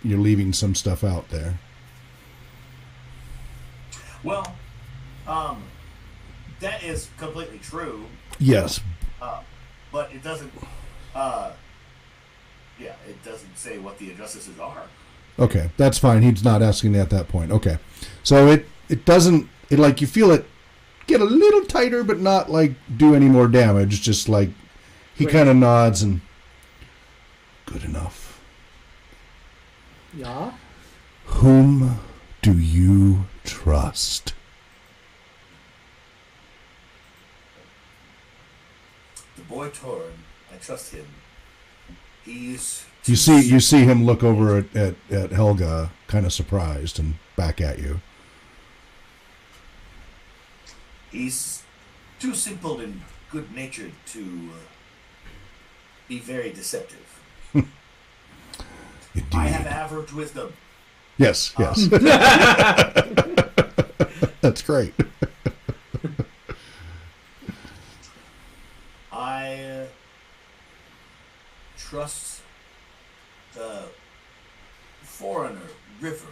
you're leaving some stuff out there? Well, that is completely true. Yes. But it doesn't. It doesn't say what the injustices are. Okay, that's fine. He's not asking at that point. Okay, so it doesn't. It like you feel it get a little tighter, but not like do any more damage. Just like he kind of nods and good enough. Yeah. Whom do you trust? The boy Torn, I trust him. He's You see him look over at Helga, kind of surprised, and back at you. He's too simple and good-natured to be very deceptive. Indeed. I have average wisdom. Yes. That's great. I trust the foreigner, River.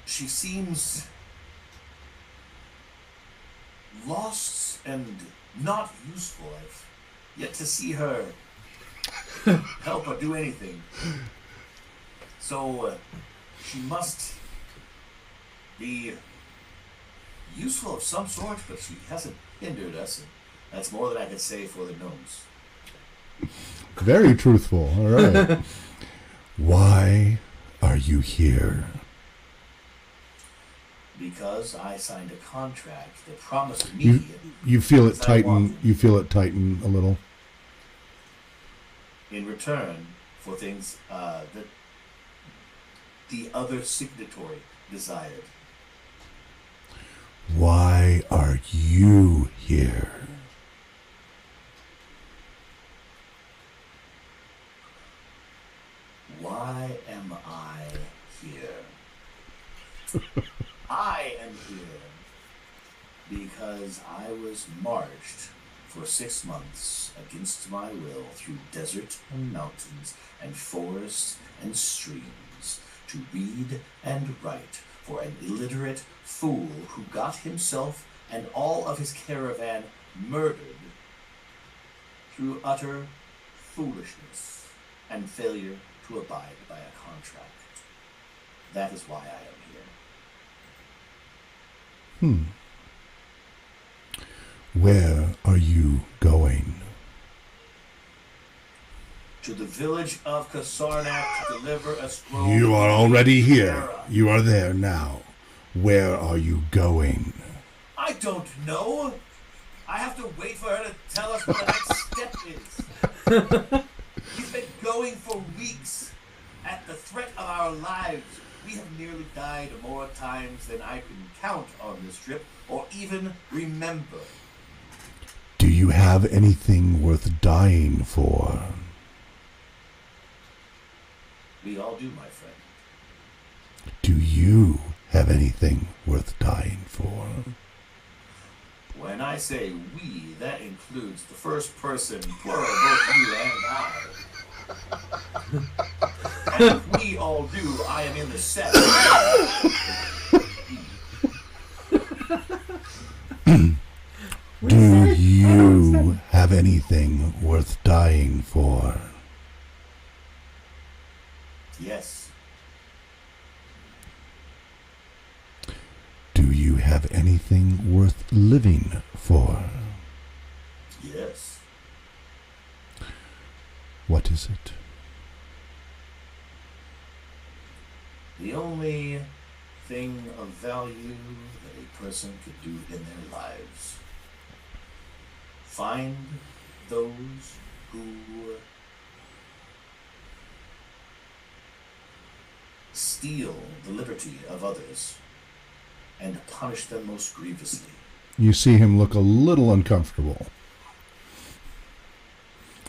She seems lost and not useful. I've yet to see her help or do anything. So she must be useful of some sort, but she hasn't hindered us. And that's more than I could say for the gnomes. Very truthful. All right. Why are you here? Because I signed a contract that promised me. You feel it as I tighten. wanted. You feel it tighten a little. In return for things that the other signatory desired. Why are you here? Why am I here? I am here because I was marched for 6 months against my will through desert and mountains and forests and streams to read and write for an illiterate fool who got himself and all of his caravan murdered through utter foolishness and failure to abide by a contract. That is why I am here. Where are you going? To the village of Kasarnak to deliver a scroll. You are already here. Era. You are there now. Where are you going? I don't know. I have to wait for her to tell us what the next step is. We've been going for weeks. At the threat of our lives, we have nearly died more times than I can count on this trip, or even remember. Do you have anything worth dying for? We all do, my friend. Do you have anything worth dying for? When I say we, that includes the first person, plural, both you and I. And if we all do, I am in the set. Do you have anything worth dying for? Yes. Do you have anything worth living for? Yes. What is it? The only thing of value that a person could do in their lives. Find those who steal the liberty of others and punish them most grievously. You see him look a little uncomfortable.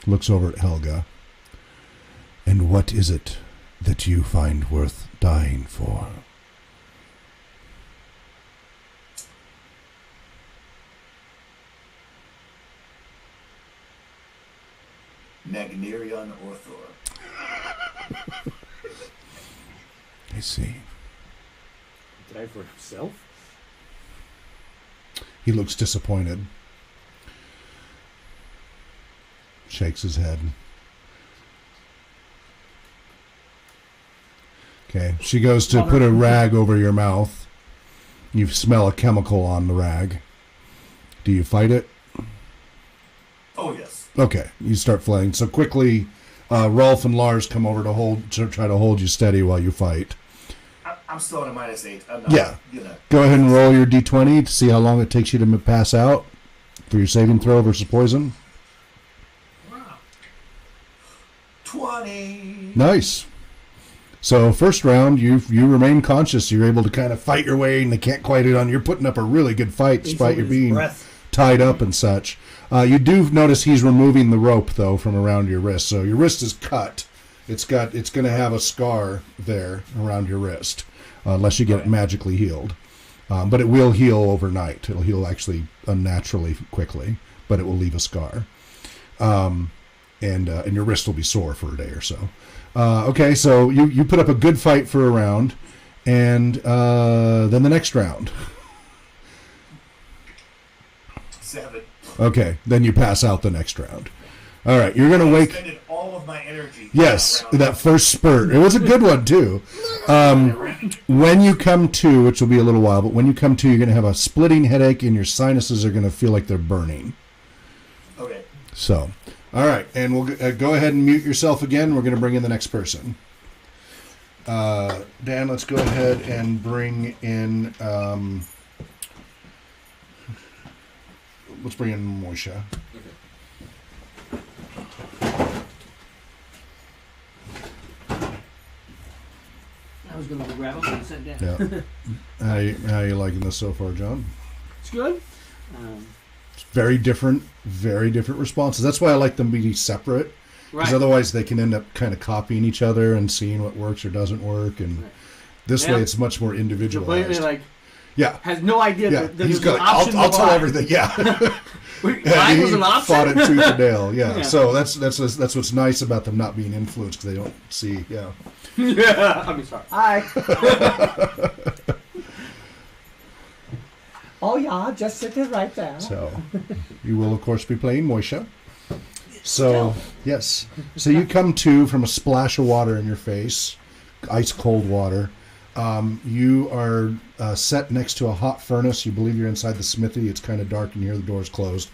Looks over at Helga. And what is it that you find worth dying for? Nagnerion Orthor. I see. Die for himself? He looks disappointed. Shakes his head. Okay, she goes to put a rag over your mouth. You smell a chemical on the rag. Do you fight it? Oh, yes. Okay, you start flaying. So quickly, Rolf and Lars come over to try to hold you steady while you fight. I'm still at a -8. I'm not, Yeah. You know. Go ahead and roll your d20 to see how long it takes you to pass out for your saving throw versus poison. 20. Nice. So first round, you remain conscious. You're able to kind of fight your way, and they can't quite it on. You're putting up a really good fight despite you being tied up and such. You do notice he's removing the rope though from around your wrist. So your wrist is cut. It's going to have a scar there around your wrist, unless you get it magically healed. But it will heal overnight. It'll heal actually unnaturally quickly, but it will leave a scar. And your wrist will be sore for a day or so. Okay, so you put up a good fight for a round, and then the next round. 7. Okay, then you pass out the next round. All right, you're going to I wake... expended all of my energy. Yes, round. that first spurt. It was a good one, too. When you come to, which will be a little while, but when you come to, you're going to have a splitting headache, and your sinuses are going to feel like they're burning. Okay. So, all right, and we'll go ahead and mute yourself again. We're going to bring in the next person. Dan, let's go ahead and bring in... let's bring in Moisha. I was going to grab him and sit down. Yeah. How you liking this so far, John? It's good. It's very different responses. That's why I like them being separate. Because Right. otherwise they can end up kind of copying each other and seeing what works or doesn't work. And this way it's much more individualized. Completely like Yeah. has no idea Yeah. that there's He's an got. option I'll to tell buy. everything. Yeah. Lying was He an option. fought it tooth and nail. Yeah. Yeah. So that's what's nice about them not being influenced because they don't see. Yeah. Yeah. I mean, sorry. Hi. Oh yeah, just sit it right there. So you will of course be playing Moisha. So yes. So you come to from a splash of water in your face, ice cold water. You are set next to a hot furnace. You believe you're inside the smithy. It's kind of dark in here. The door's closed.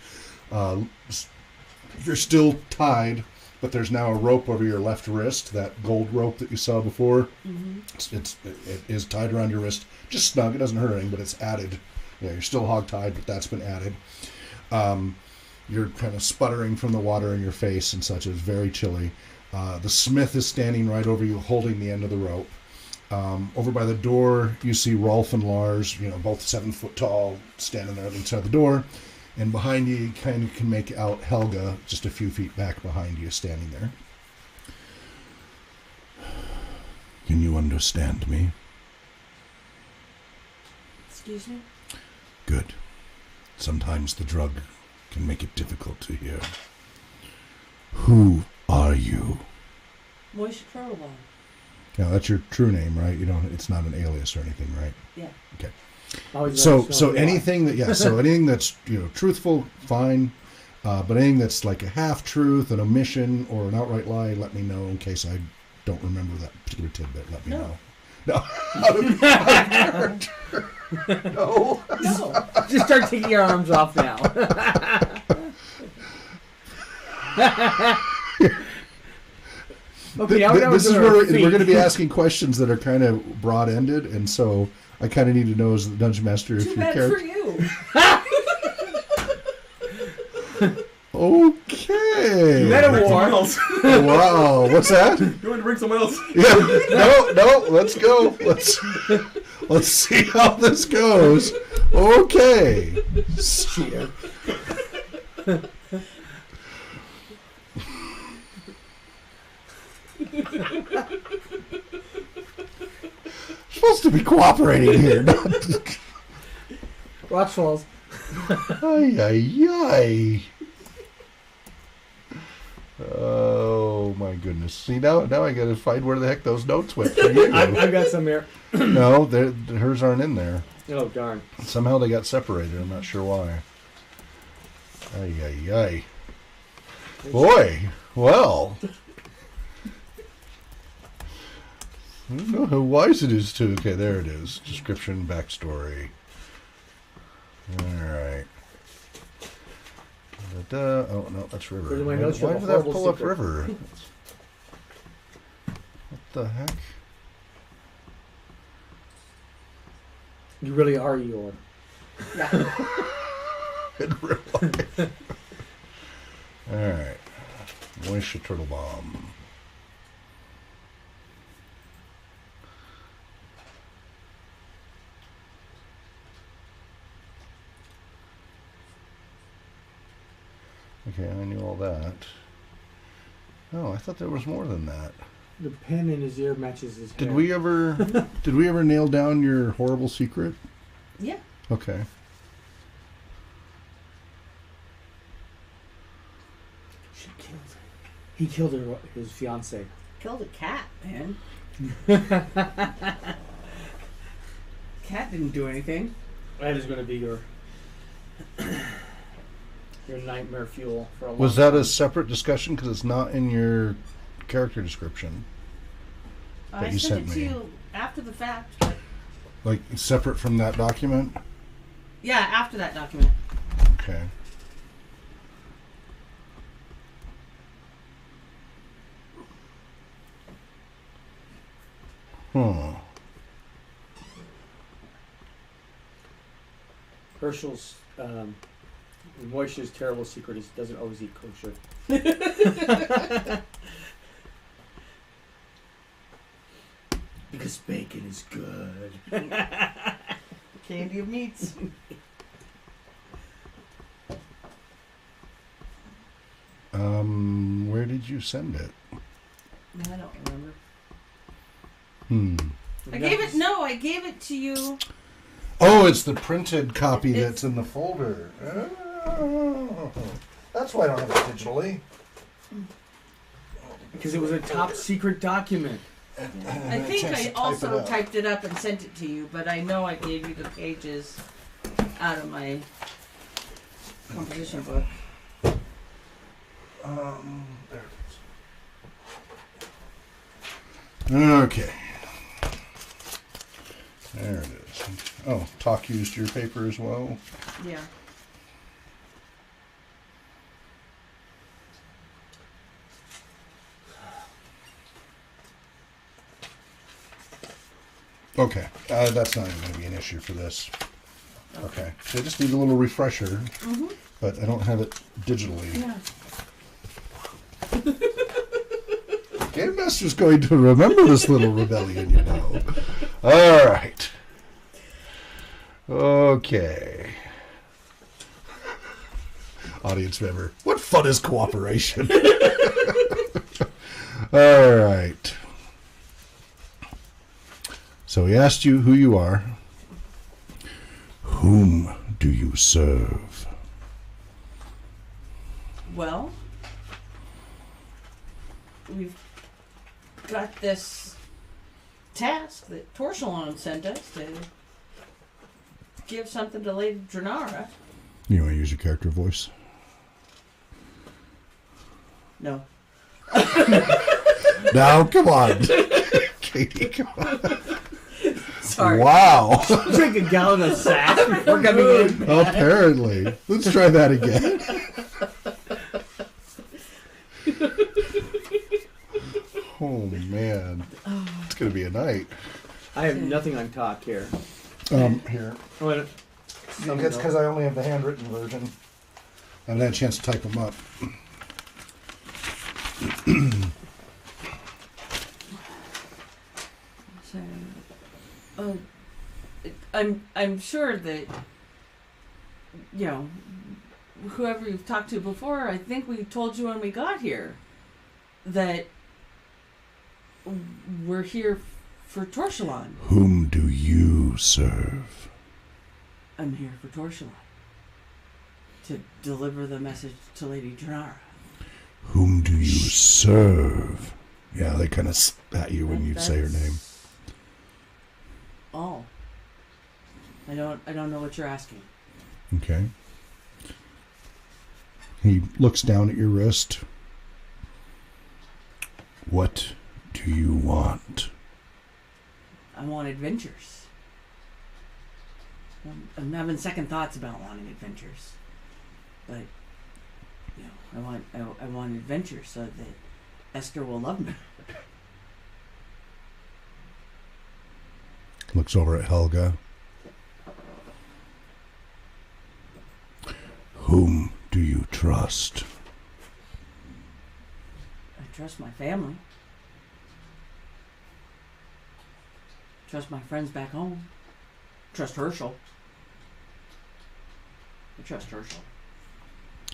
You're still tied, but there's now a rope over your left wrist, that gold rope that you saw before. Mm-hmm. It is tied around your wrist. Just snug. It doesn't hurt anything, but it's added. Yeah, you're still hog-tied, but that's been added. You're kind of sputtering from the water in your face and such. It's very chilly. The smith is standing right over you, holding the end of the rope. Over by the door, you see Rolf and Lars, both 7 foot tall, standing there inside the door. And behind you kind of can make out Helga, just a few feet back behind you, standing there. Can you understand me? Excuse me? Good. Sometimes the drug can make it difficult to hear. Who are you? Moisha Crowbar. Now that's your true name, right? It's not an alias or anything, right? Yeah. Okay. Always So nice to know anything anything that's truthful, fine. But anything that's like a half truth, an omission, or an outright lie, let me know in case I don't remember that particular tidbit. Let me know. No. No. No. Just start taking your arms off now. Okay, this is where we're going to be asking questions that are kind of broad-ended, and so I kind of need to know as the dungeon master if Too your bad character. for you. Okay. Metaphor. Else. Wow. What's that? You want to bring someone else? Yeah. No. Let's go. Let's see how this goes. Okay. Cheater. supposed to be cooperating here. Rock falls. Ay, ay, ay. Oh my goodness! See now I gotta find where the heck those notes went for you. I've got some here. No, hers aren't in there. Oh darn! Somehow they got separated. I'm not sure why. Ay, ay, ay. Boy, well. I don't know how wise it is to. Okay, there it is. Description, backstory. Alright. Oh, no, that's River. Those are my notes Why from did a that horrible pull up secret. River? What the heck? You really are your. Yeah. In real life. Alright. Moisture Turtle Bomb. Okay, I knew all that. Oh, I thought there was more than that. The pen in his ear matches his hair. Did we ever nail down your horrible secret? Yeah. Okay. She killed her. He killed his fiance. Killed a cat, man. Cat didn't do anything. That is going to be your nightmare fuel for a long Was that time. a separate discussion? Because it's not in your character description. I you sent sent it me. to you after the fact. But Like, separate from that document? yeah, after that document. Okay. Huh. Herschel's Moishe's terrible secret is doesn't always eat kosher. Because bacon is good. Candy of meats. Where did you send it? I don't remember. Hmm. I gave it to you. Oh, it's the printed copy that's in the folder. Oh, that's why I don't have it digitally. Because it was a top secret document. I think I also typed it up and sent it to you, but I know I gave you the pages out of my composition book. There it is. Okay. There it is. Oh, Talk used your paper as well? Yeah. Okay. That's not even going to be an issue for this. Okay. So I just need a little refresher, Mm-hmm. but I don't have it digitally. Yeah. Game Master's going to remember this little rebellion, you know. All right. Okay. Audience member, what fun is cooperation? All right. So he asked you who you are. Whom do you serve? Well, we've got this task that Torchelon sent us to give something to Lady Dranara. You want to use your character voice? No. Now, come on. Katie, come on. Sorry. Wow. Drink a gallon of sass before coming in. Apparently. Let's try that again. Oh, man. It's going to be a night. I have nothing on top here. Here. Oh, wait. That's because I only have the handwritten version. I haven't had a chance to type them up. So, I'm sure that, you know, whoever you've talked to before, I think we told you when we got here that we're here for Torshalon. Whom do you serve? I'm here for Torshalon. To deliver the message to Lady Janara. Whom do you serve? Yeah, they kind of spat you when you say her name. All. I don't know what you're asking. Okay. He looks down at your wrist. What do you want? I want adventures. I'm having second thoughts about wanting adventures, but you know, I want adventures so that Esther will love me. Looks over at Helga. Whom do you trust? I trust my family. Trust my friends back home. Trust Herschel. I trust Herschel.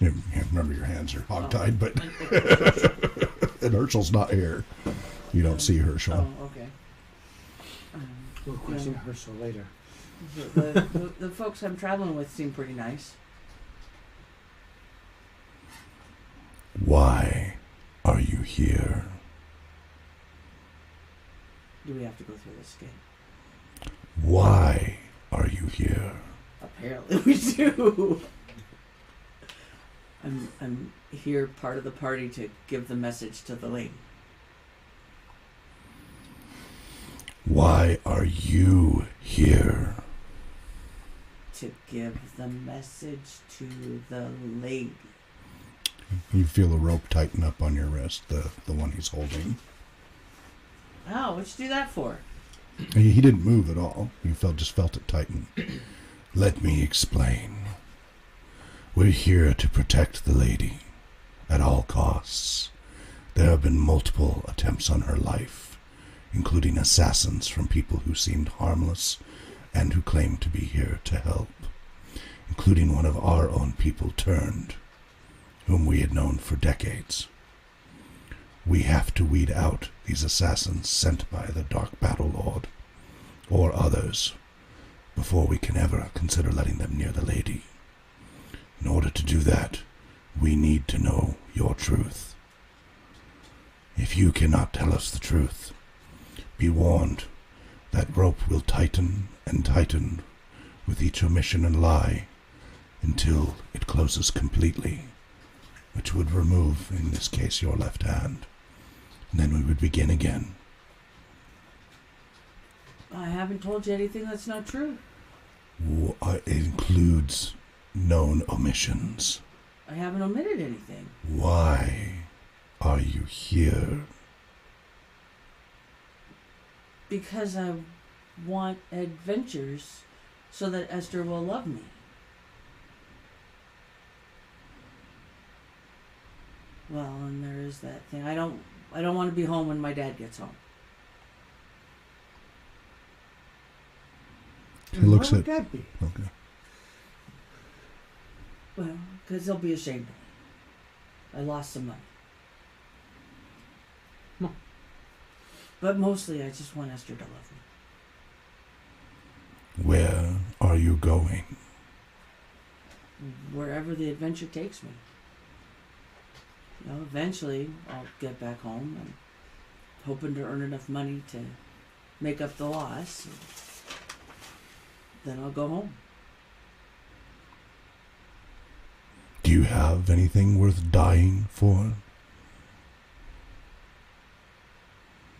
Yeah, remember your hands are hogtied, but and Herschel's not here. You don't see Herschel. Oh, okay. We'll question Herschel later. The folks I'm traveling with seem pretty nice. Why are you here? Do we have to go through this again? Why are you here? Apparently we do. I'm here part of the party to give the message to the lady. Why are you here? To give the message to the lady. You feel a rope tighten up on your wrist, the one he's holding. Oh, what'd you do that for? He didn't move at all. You just felt it tighten. Let me explain. We're here to protect the lady at all costs. There have been multiple attempts on her life, including assassins from people who seemed harmless and who claimed to be here to help, including one of our own people turned, whom we had known for decades. We have to weed out these assassins sent by the Dark Battle Lord, or others, before we can ever consider letting them near the lady. In order to do that, we need to know your truth. If you cannot tell us the truth, be warned that rope will tighten and tighten with each omission and lie until it closes completely, which would remove, in this case, your left hand. And then we would begin again. I haven't told you anything that's not true. It includes known omissions. I haven't omitted anything. Why are you here? Because I want adventures so that Esther will love me. Well, and there is that thing. I don't want to be home when my dad gets home. He looks Why at... would that be? Okay. Well, because he'll be ashamed of me. I lost some money. Huh. But mostly I just want Esther to love me. Where are you going? Wherever the adventure takes me. You know, eventually I'll get back home. I'm hoping to earn enough money to make up the loss. Then I'll go home. Do you have anything worth dying for?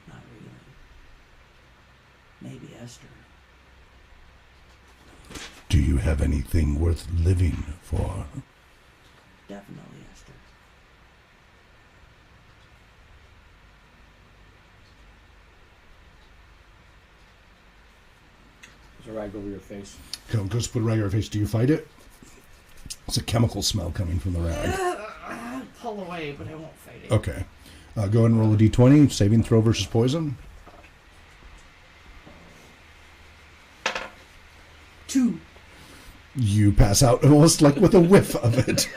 Not really. Maybe Esther. Do you have anything worth living for? Definitely Esther. There's a rag over your face. Goes to put a rag on your face. Do you fight it? It's a chemical smell coming from the rag. I'll pull away, but I won't fight it. Okay. Go ahead and roll a d20. Saving throw versus poison. 2. You pass out almost like with a whiff of it.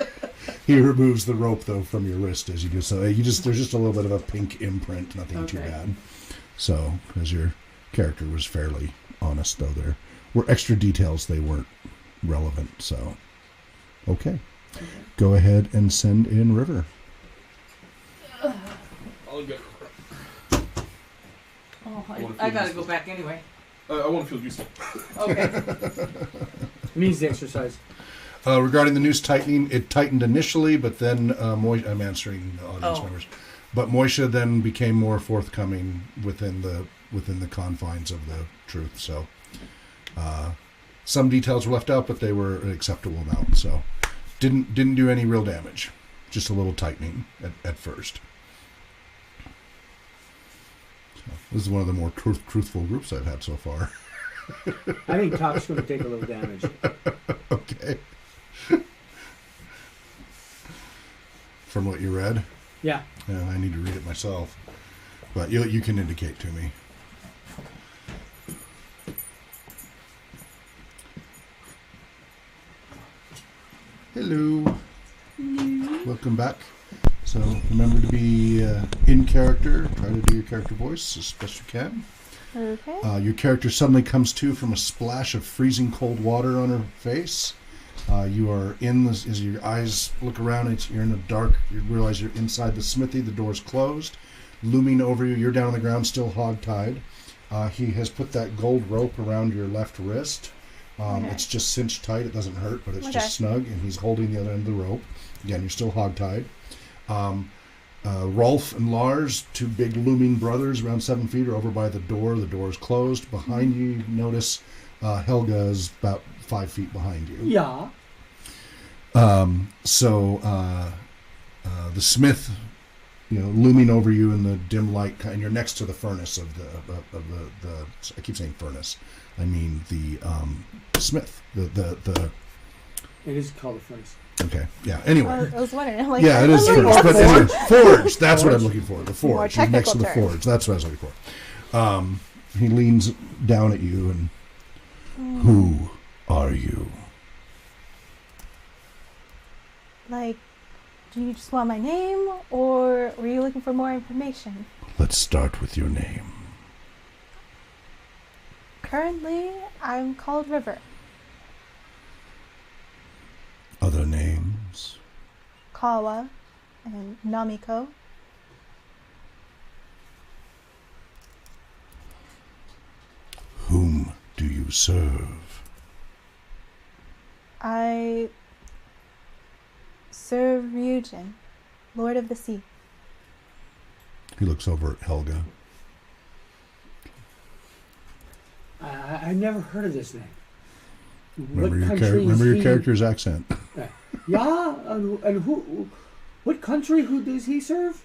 He removes the rope though from your wrist as you do so. There's just a little bit of a pink imprint, nothing too Okay. bad. So as you're character was fairly honest, though there were extra details they weren't relevant. So, okay. Go ahead and send in River. I'll get. Oh, I gotta go back anyway. I want to feel useful. Okay. Means the exercise. Regarding the noose tightening, it tightened initially, but then I'm answering the audience members. But Moisha then became more forthcoming within the confines of the truth. So some details were left out, but they were an acceptable amount. So didn't do any real damage, just a little tightening at first. So this is one of the more truthful groups I've had so far. I think Top's going to take a little damage. Okay. From what you read? Yeah. Yeah, I need to read it myself. But you can indicate to me. Hello. Welcome back. So remember to be in character. Try to do your character voice as best you can. Okay. Your character suddenly comes to from a splash of freezing cold water on her face. You are in this, as your eyes look around, you're in the dark, you realize you're inside the smithy, the door's closed. Looming over you, you're down on the ground, still hog-tied. He has put that gold rope around your left wrist. Okay. It's just cinched tight, it doesn't hurt, but it's Okay. just snug, and he's holding the other end of the rope. Again, you're still hog-tied. Rolf and Lars, two big looming brothers around 7 feet, are over by the door. The door is closed. Behind you notice Helga is about 5 feet behind you. Yeah. The smith, looming over you in the dim light, and you're next to the furnace of the I keep saying furnace. I mean the smith. The It is called a furnace. Okay. Yeah. Anyway. I was wondering. Like, Yeah, it is I'm forge. like, But anyway, forge. That's what I'm looking for. The More forge. He's next to the technical forge. That's what I was looking for. He leans down at you and, who are you? Like, do you just want my name, or were you looking for more information? Let's start with your name. Currently, I'm called River. Other names? Kawa and Namiko. Whom do you serve? I serve Ryujin, Lord of the Sea. He looks over at Helga. I've never heard of this name. Remember your character's accent. Yeah, and who? What country? Who does he serve?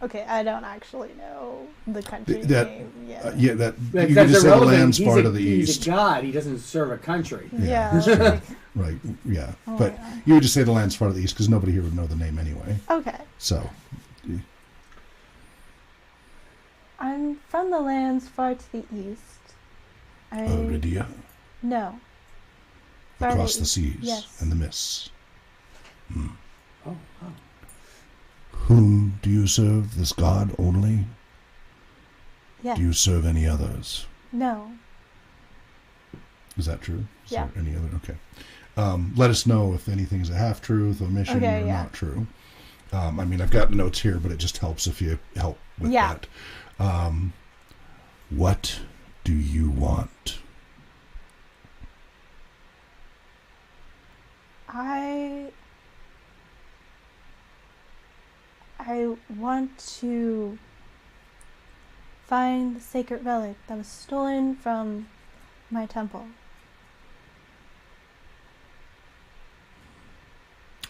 Okay, I don't actually know the country That- name. You That's can just say the irrelevant. land's He's part a, of the he's east. a god. He doesn't serve a country. Yeah. sure. like- Right, yeah. Oh, But yeah. you would just say the land's part of the east because nobody here would know the name anyway. Okay. So, I'm from the lands far to the east. Iridia, No. Far to across the east. seas Yes. and the mists. Oh, oh. Whom do you serve? This god only? Yes. Do you serve any others? No. Is that true? Is Yeah. there any other? Okay. Let us know if anything is a half-truth, omission, Okay, or yeah. not true. I've got notes here, but it just helps if you help with Yeah. that. What do you want? I want to find the sacred relic that was stolen from my temple.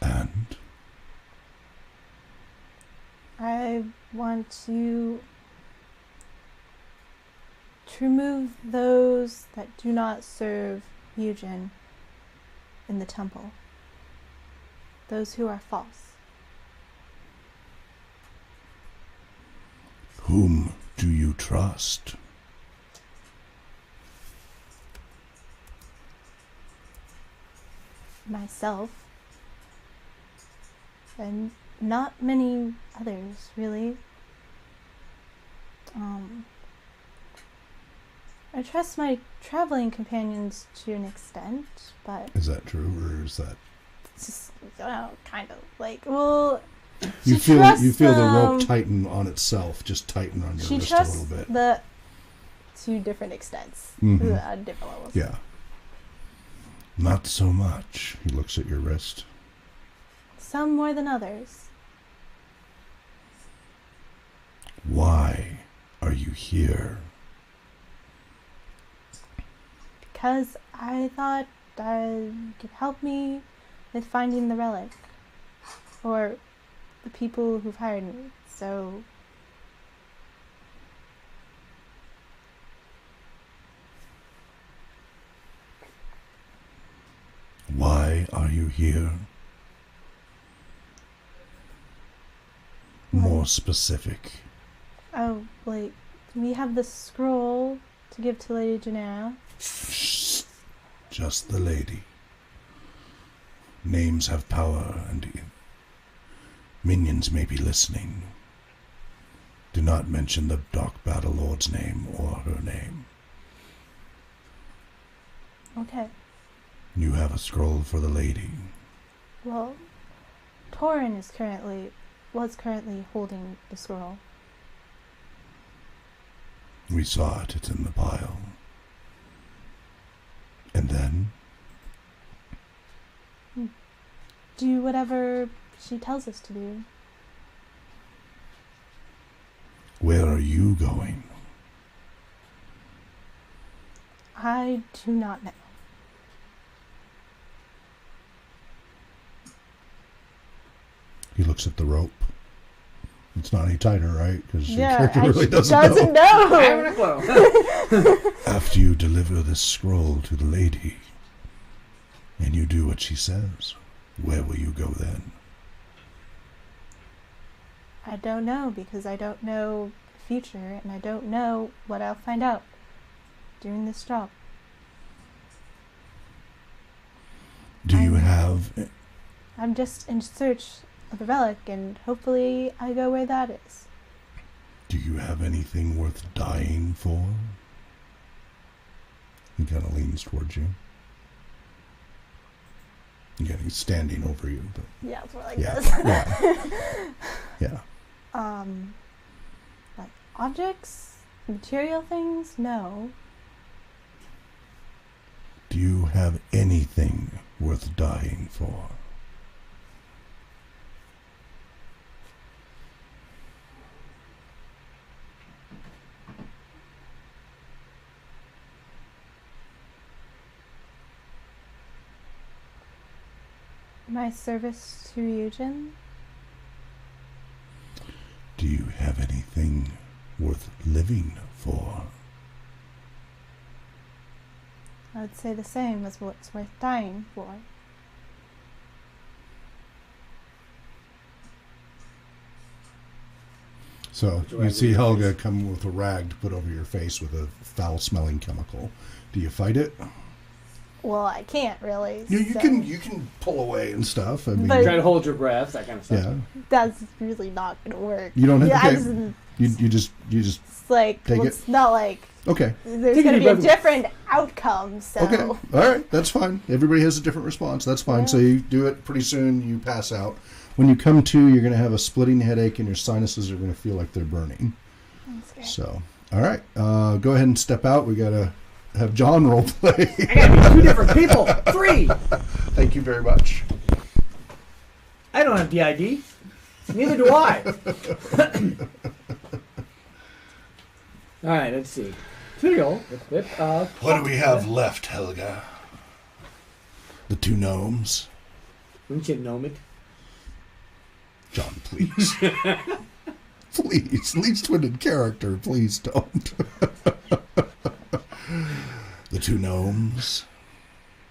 And I want to remove those that do not serve Yujin in the temple. Those who are false. whom do you trust? Myself. And not many others, really. I trust my traveling companions to an extent, but Is that true, or is that it's just, kind of like, well, you she feel trusts, the rope tighten on itself, just tighten on your she wrist a trusts little bit? the to different extents, Mhm. at different levels. Yeah. Not so much. He looks at your wrist. Some more than others. Why are you here? Because I thought you could help me with finding the relic. Or the people who've hired me. So Why are you here? More specific. oh, like, we have the scroll to give to Lady Janera. Shh. Just the lady. Names have power, and minions may be listening. Do not mention the Dark Battle Lord's name or her name. Okay. You have a scroll for the lady. Well, Torin was currently holding the scroll. We saw it. It's in the pile. And then? Do whatever she tells us to do. Where are you going? I do not know. He looks at the rope. It's not any tighter, right? Because your Yeah, character really she doesn't know. I haven't a clue. After you deliver this scroll to the lady, and you do what she says, where will you go then? I don't know, because I don't know the future, and I don't know what I'll find out doing this job. Do you have... I'm just in search of the relic, and hopefully I go where that is. Do you have anything worth dying for? He kind of leans towards you. Again, he's standing over you, but Yeah, it's more like yeah, this. yeah. Like objects, material things? No. Do you have anything worth dying for? My service to Eugen? Do you have anything worth living for? I would say the same as what's worth dying for. So you see Helga come with a rag to put over your face with a foul-smelling chemical. Do you fight it? Well, I can't really. You so can pull away and stuff. I mean, But- Try to hold your breath, that kind of stuff. yeah. That's really not gonna work. You don't have Yeah, okay. You just it's like, Take well, it. it's not like okay. there's Take a gonna deep be a breath. different outcome, so. Okay. All right. That's fine. Everybody has a different response. That's fine. Yeah. So you do it. Pretty soon you pass out. When you come to, you're going to have a splitting headache, and your sinuses are going to feel like they're burning. That's great. So, all right. Go ahead and step out. We got to have John role play. I gotta be 2 different people. 3. Thank you very much. I don't have DID. Neither do I. All right, let's see. Tutorial. What do we have left, Helga? The 2 gnomes. Wouldn't you gnome it? John, please. Please. Least twin character. Please don't. The 2 gnomes.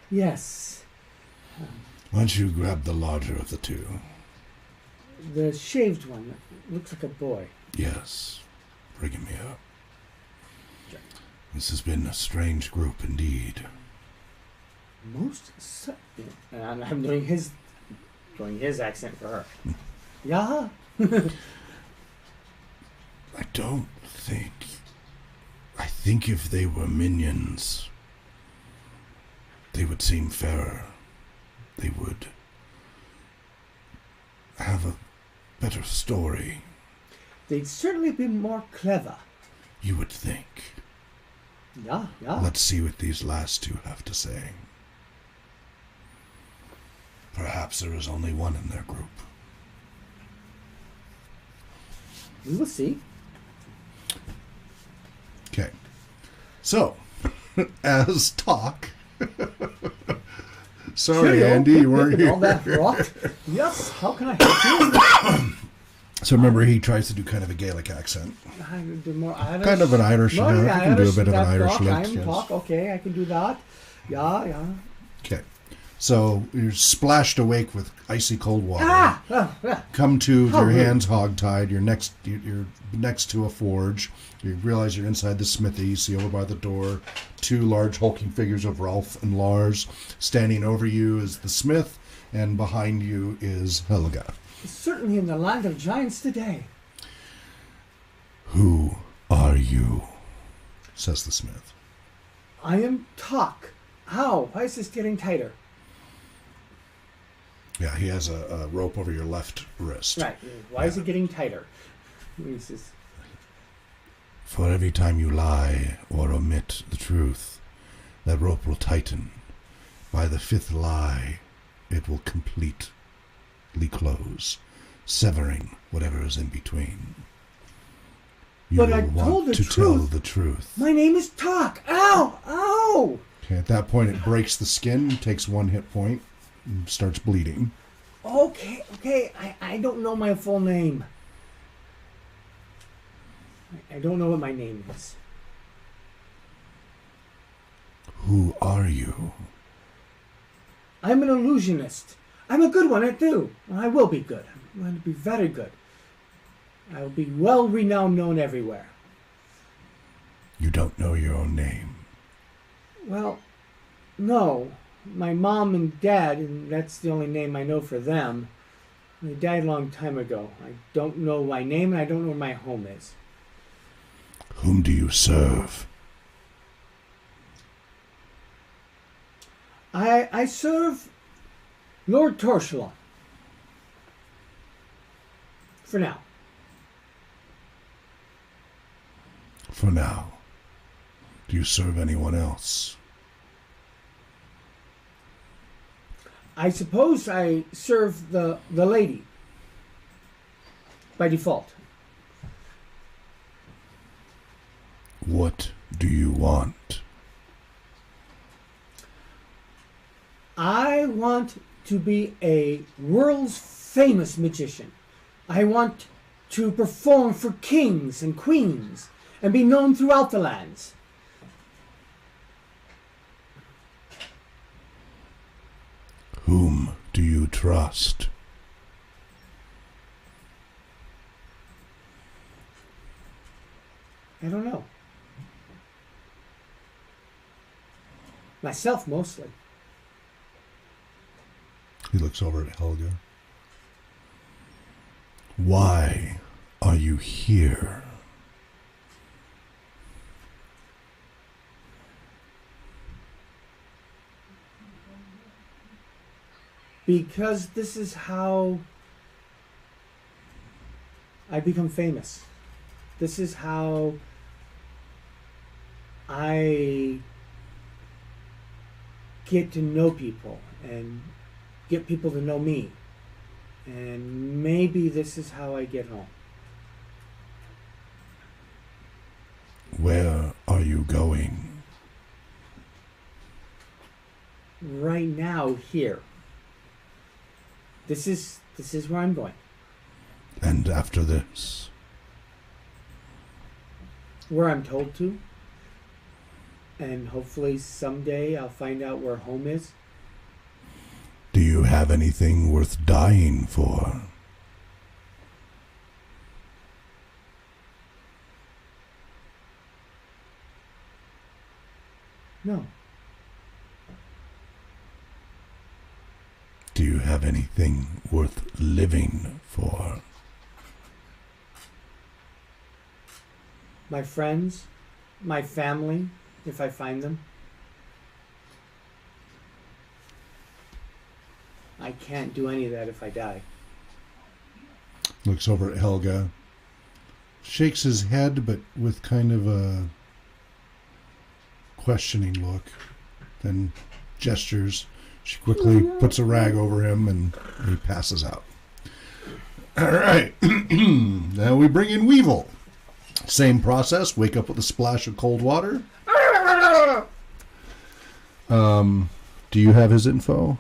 Yes. Why don't you grab the larger of the 2? The shaved one looks like a boy. Yes. Bring him here. This has been a strange group indeed. And I'm doing his accent for her. Yeah. I don't think I think if they were minions, they would seem fairer. They would have a better story. They'd certainly be more clever. You would think. Yeah. Let's see what these last two have to say. Perhaps there is only one in their group. We will see. Okay. So, as talk. Sorry, Cheerio. Andy, you weren't All here. that rot. Yes, how can I help you? So remember, he tries to do kind of a Gaelic accent. I can do more Irish. Kind of an Irish. More I can do a bit of an that Irish talk, lick. I'm Yes. talk. Okay, I can do that. Yeah. Okay. So you're splashed awake with icy cold water. Ah! Come to with How your rude. hands hogtied. You're next to a forge. You realize you're inside the smithy. You see over by the door two large hulking figures of Ralph and Lars. Standing over you is the smith, and behind you is Helga. Certainly in the land of giants today. Who are you? Says the smith. I am Talk. How? Why is this getting tighter? Yeah, he has a rope over your left wrist. Right. Why is it getting tighter? He says, For every time you lie or omit the truth, that rope will tighten. By the fifth lie, it will completely close, severing whatever is in between. You But will I want told the to truth. tell the truth. my name is Talk. Ow! Ow! Okay, at that point, it breaks the skin, takes one hit point, and starts bleeding. Okay. I don't know my full name. I don't know what my name is. Who are you? I'm an illusionist. I'm a good one at do. I will be good. I'm going to be very good. I will be well renowned, known everywhere. You don't know your own name. Well, no. My mom and dad, and that's the only name I know for them, they died a long time ago. I don't know my name, and I don't know where my home is. Whom do you serve? I serve Lord Torshalon. For now. For now. Do you serve anyone else? I suppose I serve the lady. By default. What do you want? I want to be a world's famous magician. I want to perform for kings and queens and be known throughout the lands. Whom do you trust? I don't know. Myself, mostly. He looks over at Helga. Why are you here? Because this is how I become famous. This is how I get to know people and get people to know me. And maybe this is how I get home. Where are you going? Right now, here. This is where I'm going. And after this? Where I'm told to. And hopefully someday I'll find out where home is. Do you have anything worth dying for? No. Do you have anything worth living for? My friends, my family if I find them. I can't do any of that if I die. Looks over at Helga. Shakes his head, but with kind of a questioning look. Then gestures. She quickly puts a rag over him and he passes out. All right. Now we bring in Weevil. Same process. Wake up with a splash of cold water. Do you have his info?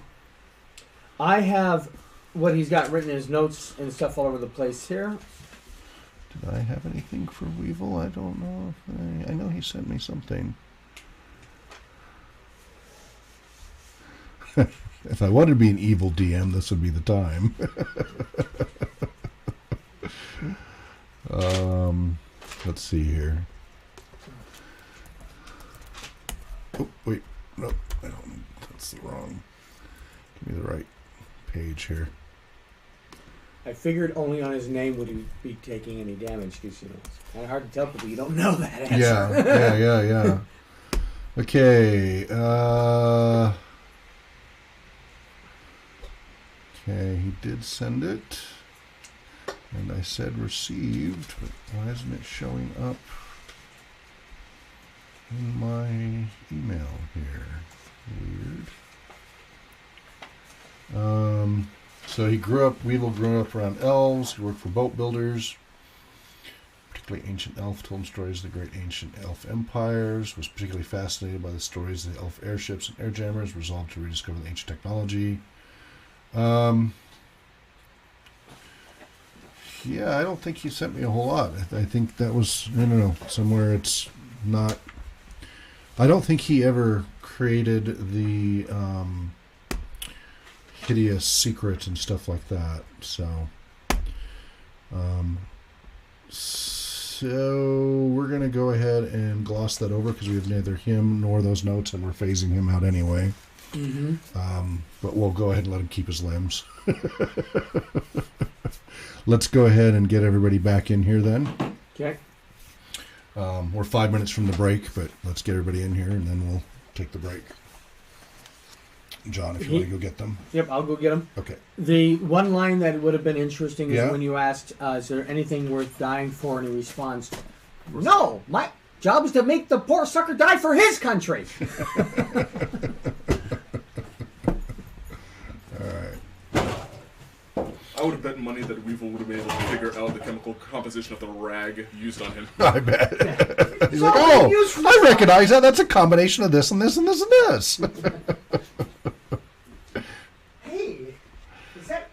I have what he's got written in his notes and stuff all over the place here. Did I have anything for Weevil? I don't know. I know he sent me something. If I wanted to be an evil DM, this would be the time. Let's see here. Oh, wait. No, I don't. That's the wrong. Give me the right page here. I figured only on his name would he be taking any damage because, you know, it's kind of hard to tell people you don't know that answer. Yeah. Okay. Okay, he did send it. And I said received, but why isn't it showing up in my email here? Weird. So Weevil grew up around elves. He worked for boat builders, particularly ancient elf, told him stories of the great ancient elf empires, was particularly fascinated by the stories of the elf airships and airjammers, resolved to rediscover the ancient technology. Yeah, I don't think he sent me a whole lot. I think that was, I don't know, somewhere it's not. I don't think he ever created the hideous secret and stuff like that. So we're going to go ahead and gloss that over because we have neither him nor those notes, and we're phasing him out anyway. Mm-hmm. But we'll go ahead and let him keep his limbs. Let's go ahead and get everybody back in here then. Okay. We're 5 minutes from the break, but let's get everybody in here and then we'll take the break. John, if you want to go get them. Yep, I'll go get them. Okay. The one line that would have been interesting is when you asked, is there anything worth dying for? And he responds, no, my job is to make the poor sucker die for his country. I would have bet money that Weevil would have been able to figure out the chemical composition of the rag used on him. I bet. He's like, I recognize that. That's a combination of this and this and this and this. Hey, is that...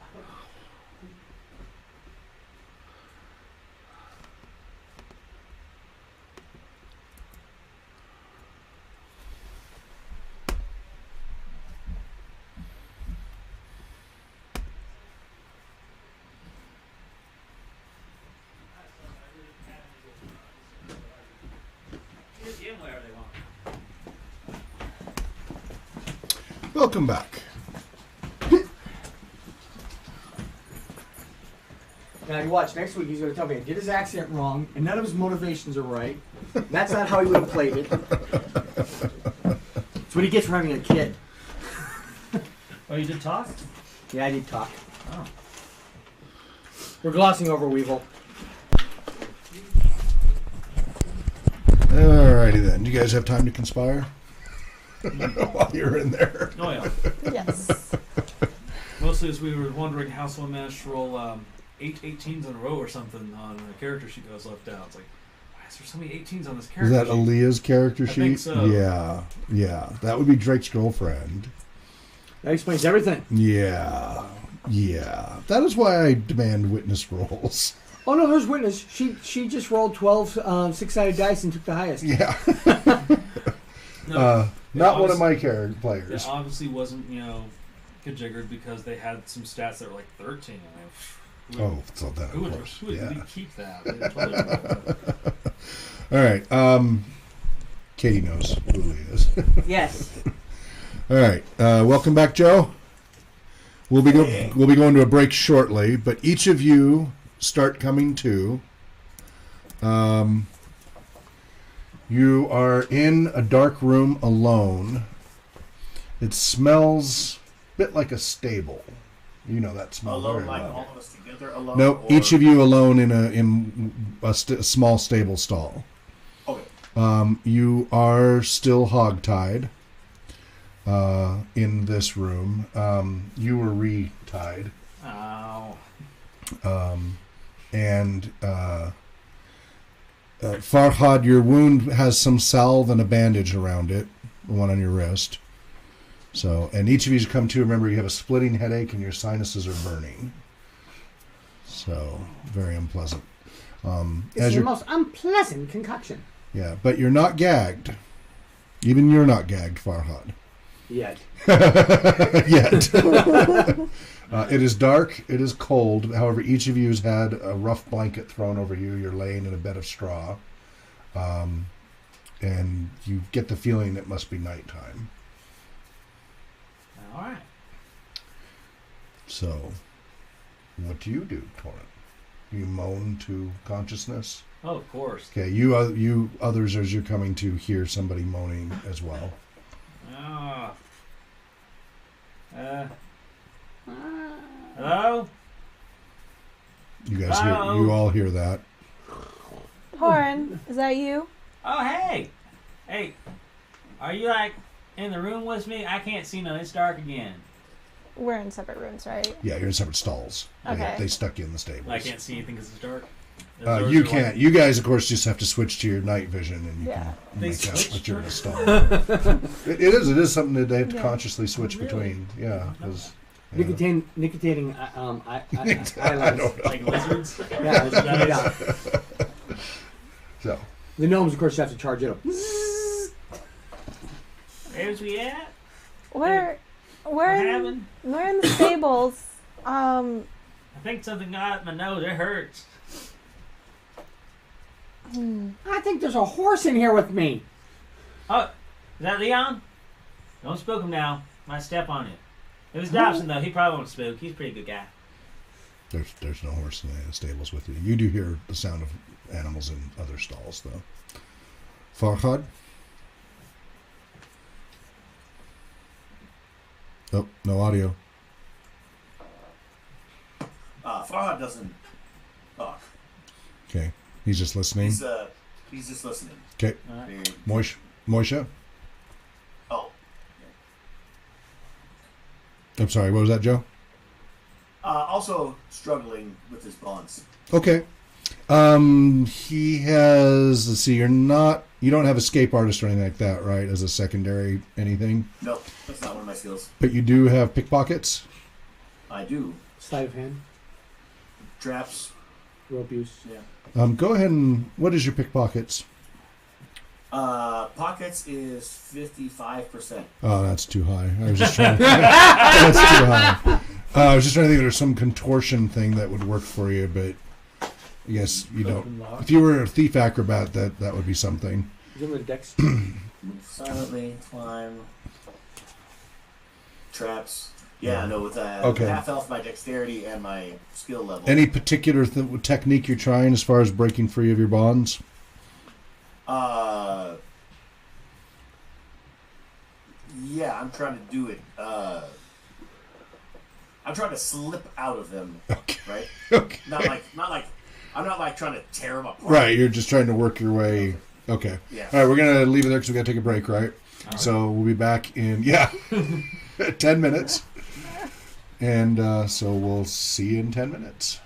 Welcome back. Now you watch, next week he's going to tell me I did his accent wrong and none of his motivations are right. That's not how he would have played it. That's what he gets for having a kid. Oh, you did talk? Yeah, I did talk. Oh. We're glossing over Weevil. Alrighty then. Do you guys have time to conspire? While you're in there. Oh, yeah. Yes. Mostly as we were wondering how someone managed to roll 8 18s in a row or something on a character sheet that was left out. It's like, why is there so many 18s on this character Is that sheet? Aaliyah's character sheet? I think so. Yeah. That would be Drake's girlfriend. That explains everything. Yeah. That is why I demand witness rolls. Oh no, there's witness. She just rolled 12 six-sided dice and took the highest. Yeah. No, not one of my character players. It obviously wasn't, kajiggered because they had some stats that were like 13. So that Who would really keep that? They totally that. All right. Katie knows who he is. Yes. All right. Welcome back, Joe. We'll be going to a break shortly, but each of you start coming to. You are in a dark room alone. It smells a bit like a stable. You know that smell Alone, very like well. all of us together alone? No, or... each of you alone in a small stable stall. Okay. You are still hogtied in this room. You were re-tied. Oh. And Farhad, your wound has some salve and a bandage around it, the one on your wrist. So, and each of you come to, remember you have a splitting headache and your sinuses are burning. So, very unpleasant. It's the most unpleasant concoction. Yeah, but you're not gagged. Even you're not gagged, Farhad. Yet. Yet. It is dark. It is cold. However, each of you has had a rough blanket thrown over you. You're laying in a bed of straw. And you get the feeling it must be nighttime. All right. So, what do you do, Torrent? You moan to consciousness? Oh, of course. Okay, you others, as you're coming to, hear somebody moaning as well. Oh. Hello? You guys Hello? you all hear that. Torin, is that you? Oh, hey. Hey. Are you, like, in the room with me? I can't see nothing. It's dark again. We're in separate rooms, right? Yeah, you're in separate stalls. Okay. They stuck you in the stables. I can't see anything because it's dark. The You doors are can't. locked. You guys, of course, just have to switch to your night vision, and you Yeah. can They make out switch that you're in a to- stall. It is something that they have to Yeah. consciously switch Really? between. Yeah, 'cause, Nicotating I eyelids. don't know. Like lizards? Yeah, yeah. So, The gnomes, of course, have to charge it up. Where's we at? We're What happened? we're in the stables. I think something got my nose. It hurts. I think there's a horse in here with me. Oh, is that Leon? Don't spook him now. Might step on it. It was Dobson, though. He probably won't spook. He's a pretty good guy. there's no horse in the stables with you. You do hear the sound of animals in other stalls, though. Farhad? Oh, no audio. Farhad doesn't talk. Okay, he's just listening. He's just listening. Okay, All right. Moisha? Oh. I'm sorry, what was that, Joe? Also struggling with his bonds. Okay. He has, let's see, you don't have escape artist or anything like that, right? As a secondary anything. No, that's not one of my skills. But you do have pickpockets? I do. Sleight of hand, Traps. rope use. Yeah. Go ahead and, what is your pickpockets? Pockets is 55%. Oh, that's too high. I was just trying that's too high. I was just trying to think if there's some contortion thing that would work for you, but I guess you don't. If you were a thief acrobat, that would be something. Give him a dex. Move silently, climb. Traps. Yeah, no, with Okay. half health, my dexterity, and my skill level. Any particular technique you're trying as far as breaking free of your bonds? Yeah, I'm trying to do it. I'm trying to slip out of them, Okay. right? Okay. Not like. I'm not like trying to tear them apart. Right, you're just trying to work your way. Okay. Yeah. All right, we're going to leave it there because we got to take a break, right? So we'll be back in, 10 minutes. And so we'll see you in 10 minutes.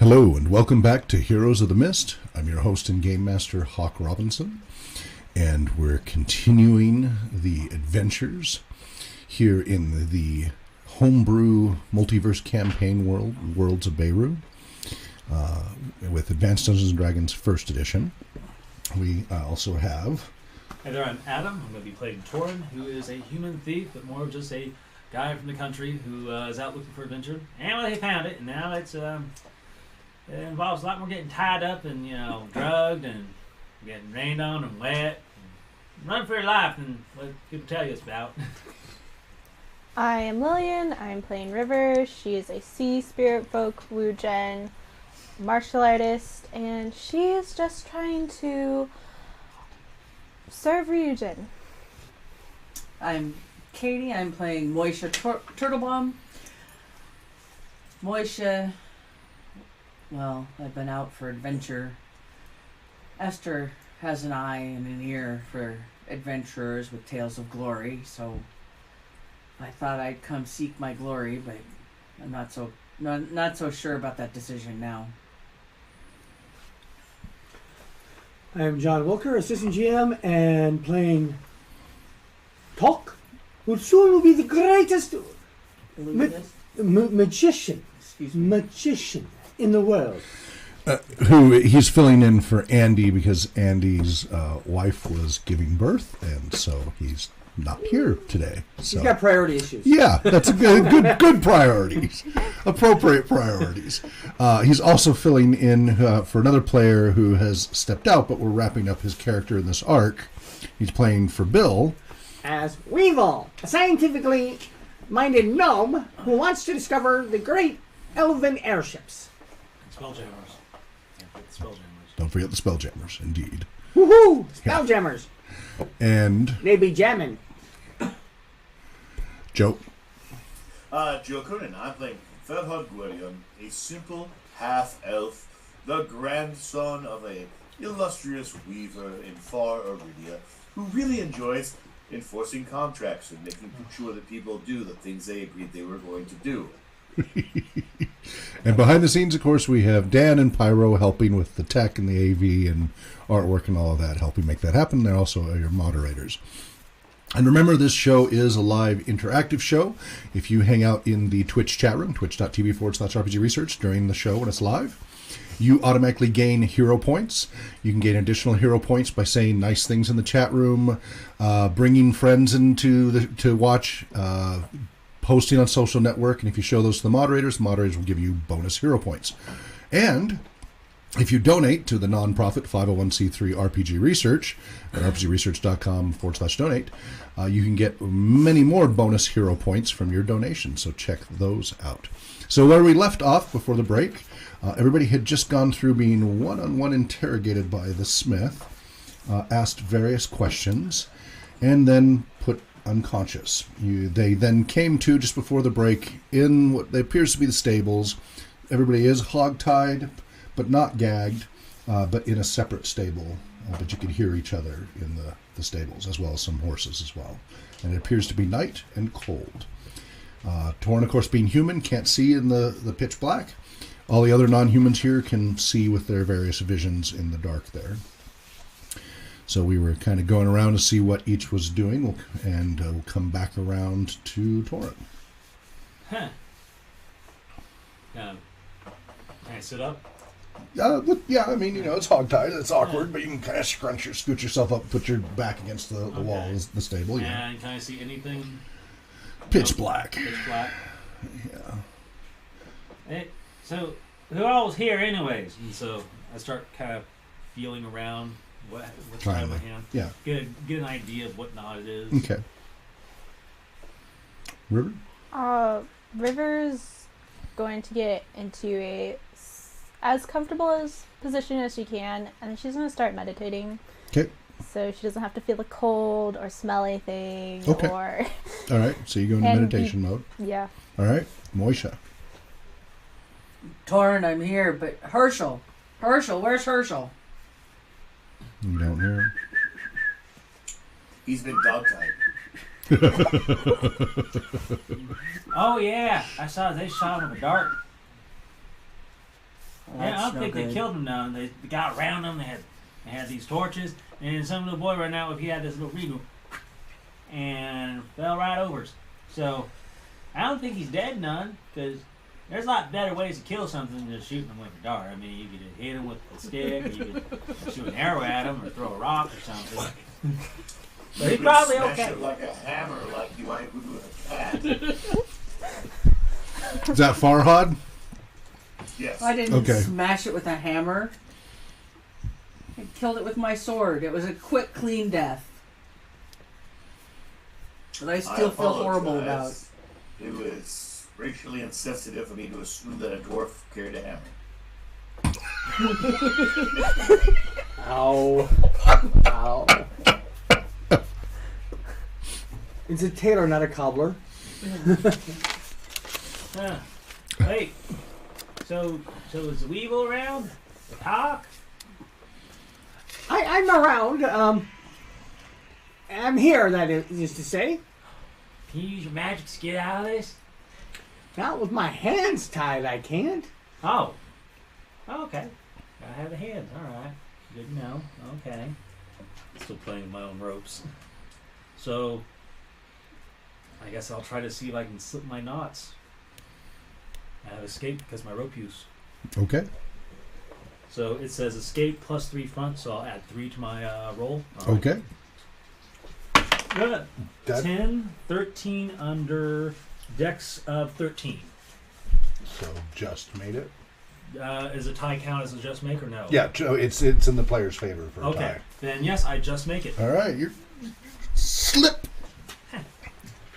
Hello and welcome back to Heroes of the Mist. I'm your host and game master, Hawk Robinson, and we're continuing the adventures here in the homebrew multiverse campaign Worlds of Beru, with Advanced Dungeons & Dragons 1st Edition. We also have... Hey there, I'm Adam. I'm going to be playing Torin, who is a human thief, but more of just a guy from the country who is out looking for adventure. And well, he found it, and now it involves a lot more getting tied up and, drugged and getting rained on and wet. And run for your life and what people tell you it's about. I am Lillian. I'm playing River. She is a sea spirit folk, Wujen, martial artist, and she is just trying to serve Ryujin. I'm Katie. I'm playing Moisha Turtlebomb. Moisha, well, I've been out for adventure. Esther has an eye and an ear for adventurers with tales of glory, so I thought I'd come seek my glory, but I'm not so sure about that decision now. I am John Wilker, assistant GM, and playing Tok, who soon will be the greatest magician in the world. Who he's filling in for Andy because Andy's wife was giving birth, and so he's not here today. So. He's got priority issues. Yeah, that's a good priorities, appropriate priorities. He's also filling in for another player who has stepped out, but we're wrapping up his character in this arc. He's playing for Bill As Weevil, a scientifically minded gnome who wants to discover the great elven airships. Spelljammers. Spelljammers. Don't forget the Spelljammers, indeed. Woohoo! Spelljammers. And They be jamming. Joe. Joe Coonan. I'm playing Ferhard Gwerion, a simple half-elf, the grandson of a illustrious weaver in far Aridia, who really enjoys enforcing contracts and making sure that people do the things they agreed they were going to do. And behind the scenes, of course, we have Dan and Pyro helping with the tech and the AV and artwork and all of that, helping make that happen. They're also your moderators. And remember, this show is a live interactive show. If you hang out in the Twitch chat room, twitch.tv/RPG Research during the show when it's live, you automatically gain hero points. You can gain additional hero points by saying nice things in the chat room, bringing friends into to watch, posting on social network, and if you show those to the moderators will give you bonus hero points. And if you donate to the nonprofit 501c3 RPG Research at rpgresearch.com/donate, you can get many more bonus hero points from your donation, so check those out. So where we left off before the break, everybody had just gone through being one-on-one interrogated by the smith, asked various questions, and then put unconscious. They then came to, just before the break, in what appears to be the stables. Everybody is hog-tied, but not gagged, but in a separate stable. But you could hear each other in the stables, as well as some horses as well. And it appears to be night and cold. Torn, of course, being human, can't see in the pitch black. All the other non-humans here can see with their various visions in the dark there. So we were kind of going around to see what each was doing, and we'll come back around to Torin. Huh. Can I sit up? Yeah, I mean, it's hogtied. It's awkward, but you can kind of scoot yourself up, put your back against the wall of the stable. Yeah. And can I see anything? Pitch black. Pitch black. Yeah. So, who all's here anyways? And so I start kind of feeling around what's in my hand. Yeah. Get an idea of what knot it is. Okay. River? River's going to get into as comfortable as position as she can, and then she's going to start meditating. Okay. So she doesn't have to feel the cold or smell anything. Okay. Or All right. So you go into meditation mode. Yeah. All right. Moisha. Torin, I'm here, but Herschel, where's Herschel? You don't hear him. He's been dog-tied. Oh yeah, I saw they shot him in the dark. Well, Yeah, I that's don't no think they good. killed him now. They got around him. They had these torches, and some little boy right now, if he had this little regal, and fell right over us. So I don't think he's dead, none, because there's a lot better ways to kill something than just shooting him with a dart. I mean, you could just hit him with a stick, or you could shoot an arrow at him, or throw a rock or something. But he's probably Smash okay. it like a hammer, like you might do with a cat. Is that Farhad? Yes. I didn't Okay. smash it with a hammer. I killed it with my sword. It was a quick, clean death. But I still feel horrible about. apologize. It was racially insensitive for me to assume that a dwarf carried a hammer. Ow. Ow. It's a tailor, not a cobbler. Huh. Wait. So is the Weevil around? The Hawk? I'm around. I'm here, that is to say. Can you use your magic to get out of this? Not with my hands tied, I can't. Oh. Okay. I have the hands. All right. Good to know. Okay. Still playing with my own ropes. So, I guess I'll try to see if I can slip my knots. I have escape because of my rope use. Okay. So it says escape plus 3 front, so I'll add 3 to my roll. All right. Okay. Good. That- 10, 13 under dex of 13. So just made it. Is a tie count as a just make or no? Yeah, it's in the player's favor for a Okay. tie. Then yes, I just make it. All right, you're slip.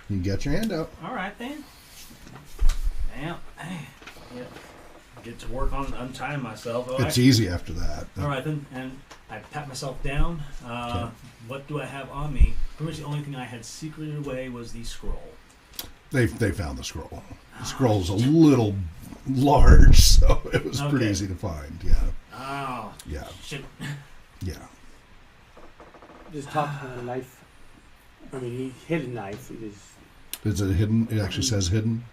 You got your hand out. All right then. Damn. Yeah. Get to work on untying myself. All It's right. easy after that. All right then, and I pat myself down. What do I have on me? Pretty much the only thing I had secreted away was the scroll. They found the scroll. The scroll's a little large, so it was pretty Okay. easy to find. Yeah, Oh, yeah, shit. yeah. Just talk to a knife. I mean, he hid a knife. He just, Is it hidden? It actually says hidden.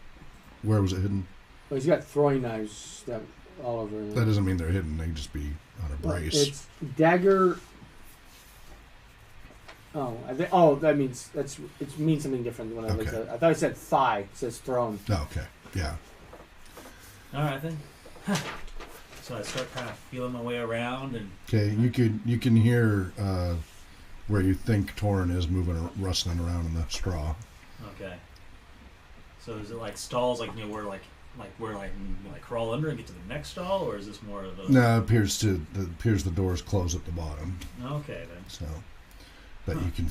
Where was it hidden? well, he's got throwing knives that all over. That doesn't mean they're hidden. They can just be on a brace. It's dagger. That means it means something different when I looked Okay. at it. I thought it said thigh. It says thrown. Oh, okay. Yeah. All right then. So I start kind of feeling my way around, and Okay. You can hear where you think Torin is moving, rustling around in the straw. okay. So is it like stalls, like where like crawl under and get to the next stall, or is this more of a? No, it appears the doors close at the bottom. Okay then. So, but you can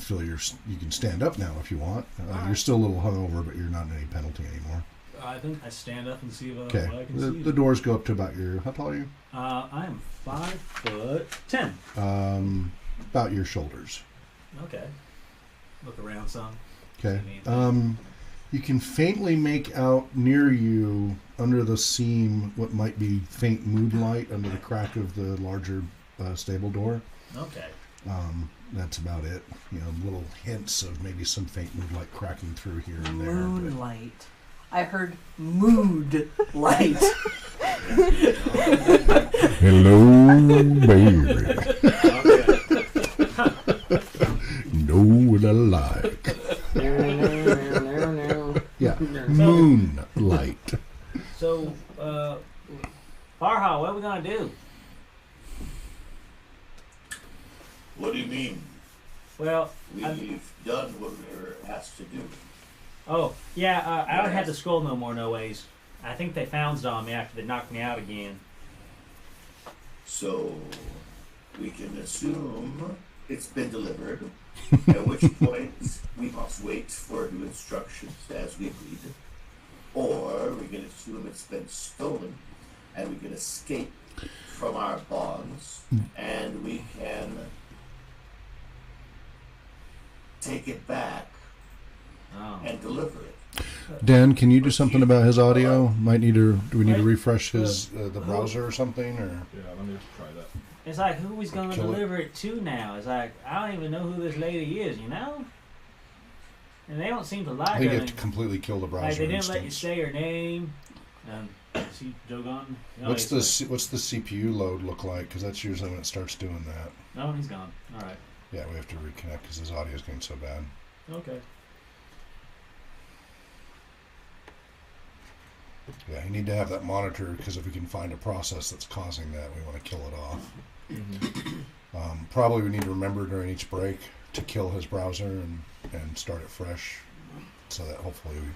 you can stand up now if you want. Alright. You're still a little hungover, but you're not in any penalty anymore. I think I stand up and see what Okay. I can The see. doors go up to about how tall are you? I am 5'10". About your shoulders. Okay. Look around some. Okay. See anything? You can faintly make out near you under the seam what might be faint moonlight under the crack of the larger stable door. Okay. That's about it. Little hints of maybe some faint moonlight cracking through here and there. but- Moonlight. I heard mood light. Hello, baby. Know what I like. Yeah, moonlight. So, Farha, what are we gonna do? What do you mean? Well, We've done what we were asked to do. I don't have the scroll no more, no ways. I think they found on me after they knocked me out again. So we can assume it's been delivered, at which point we must wait for new instructions as we agreed. Or we can assume it's been stolen and we can escape from our bonds and we can take it back Oh. and deliver it. Dan, can you do something about his audio? Do we need to refresh his the browser or something? Or Yeah, let me try that. It's like, who is gonna Kill it. deliver it to now? It's like, I don't even know who this lady is, you know? And they don't seem to I like think her. you have to completely kill the browser Like, they didn't let you instance. say her name. See Joe gone? No, What's he's- the CPU load look like? Because that's usually when it starts doing that. No, he's gone. All right. Yeah, we have to reconnect because his audio is getting so bad. Okay. Yeah, you need to have that monitored because if we can find a process that's causing that, we want to kill it off. Probably we need to remember during each break to kill his browser and start it fresh so that hopefully we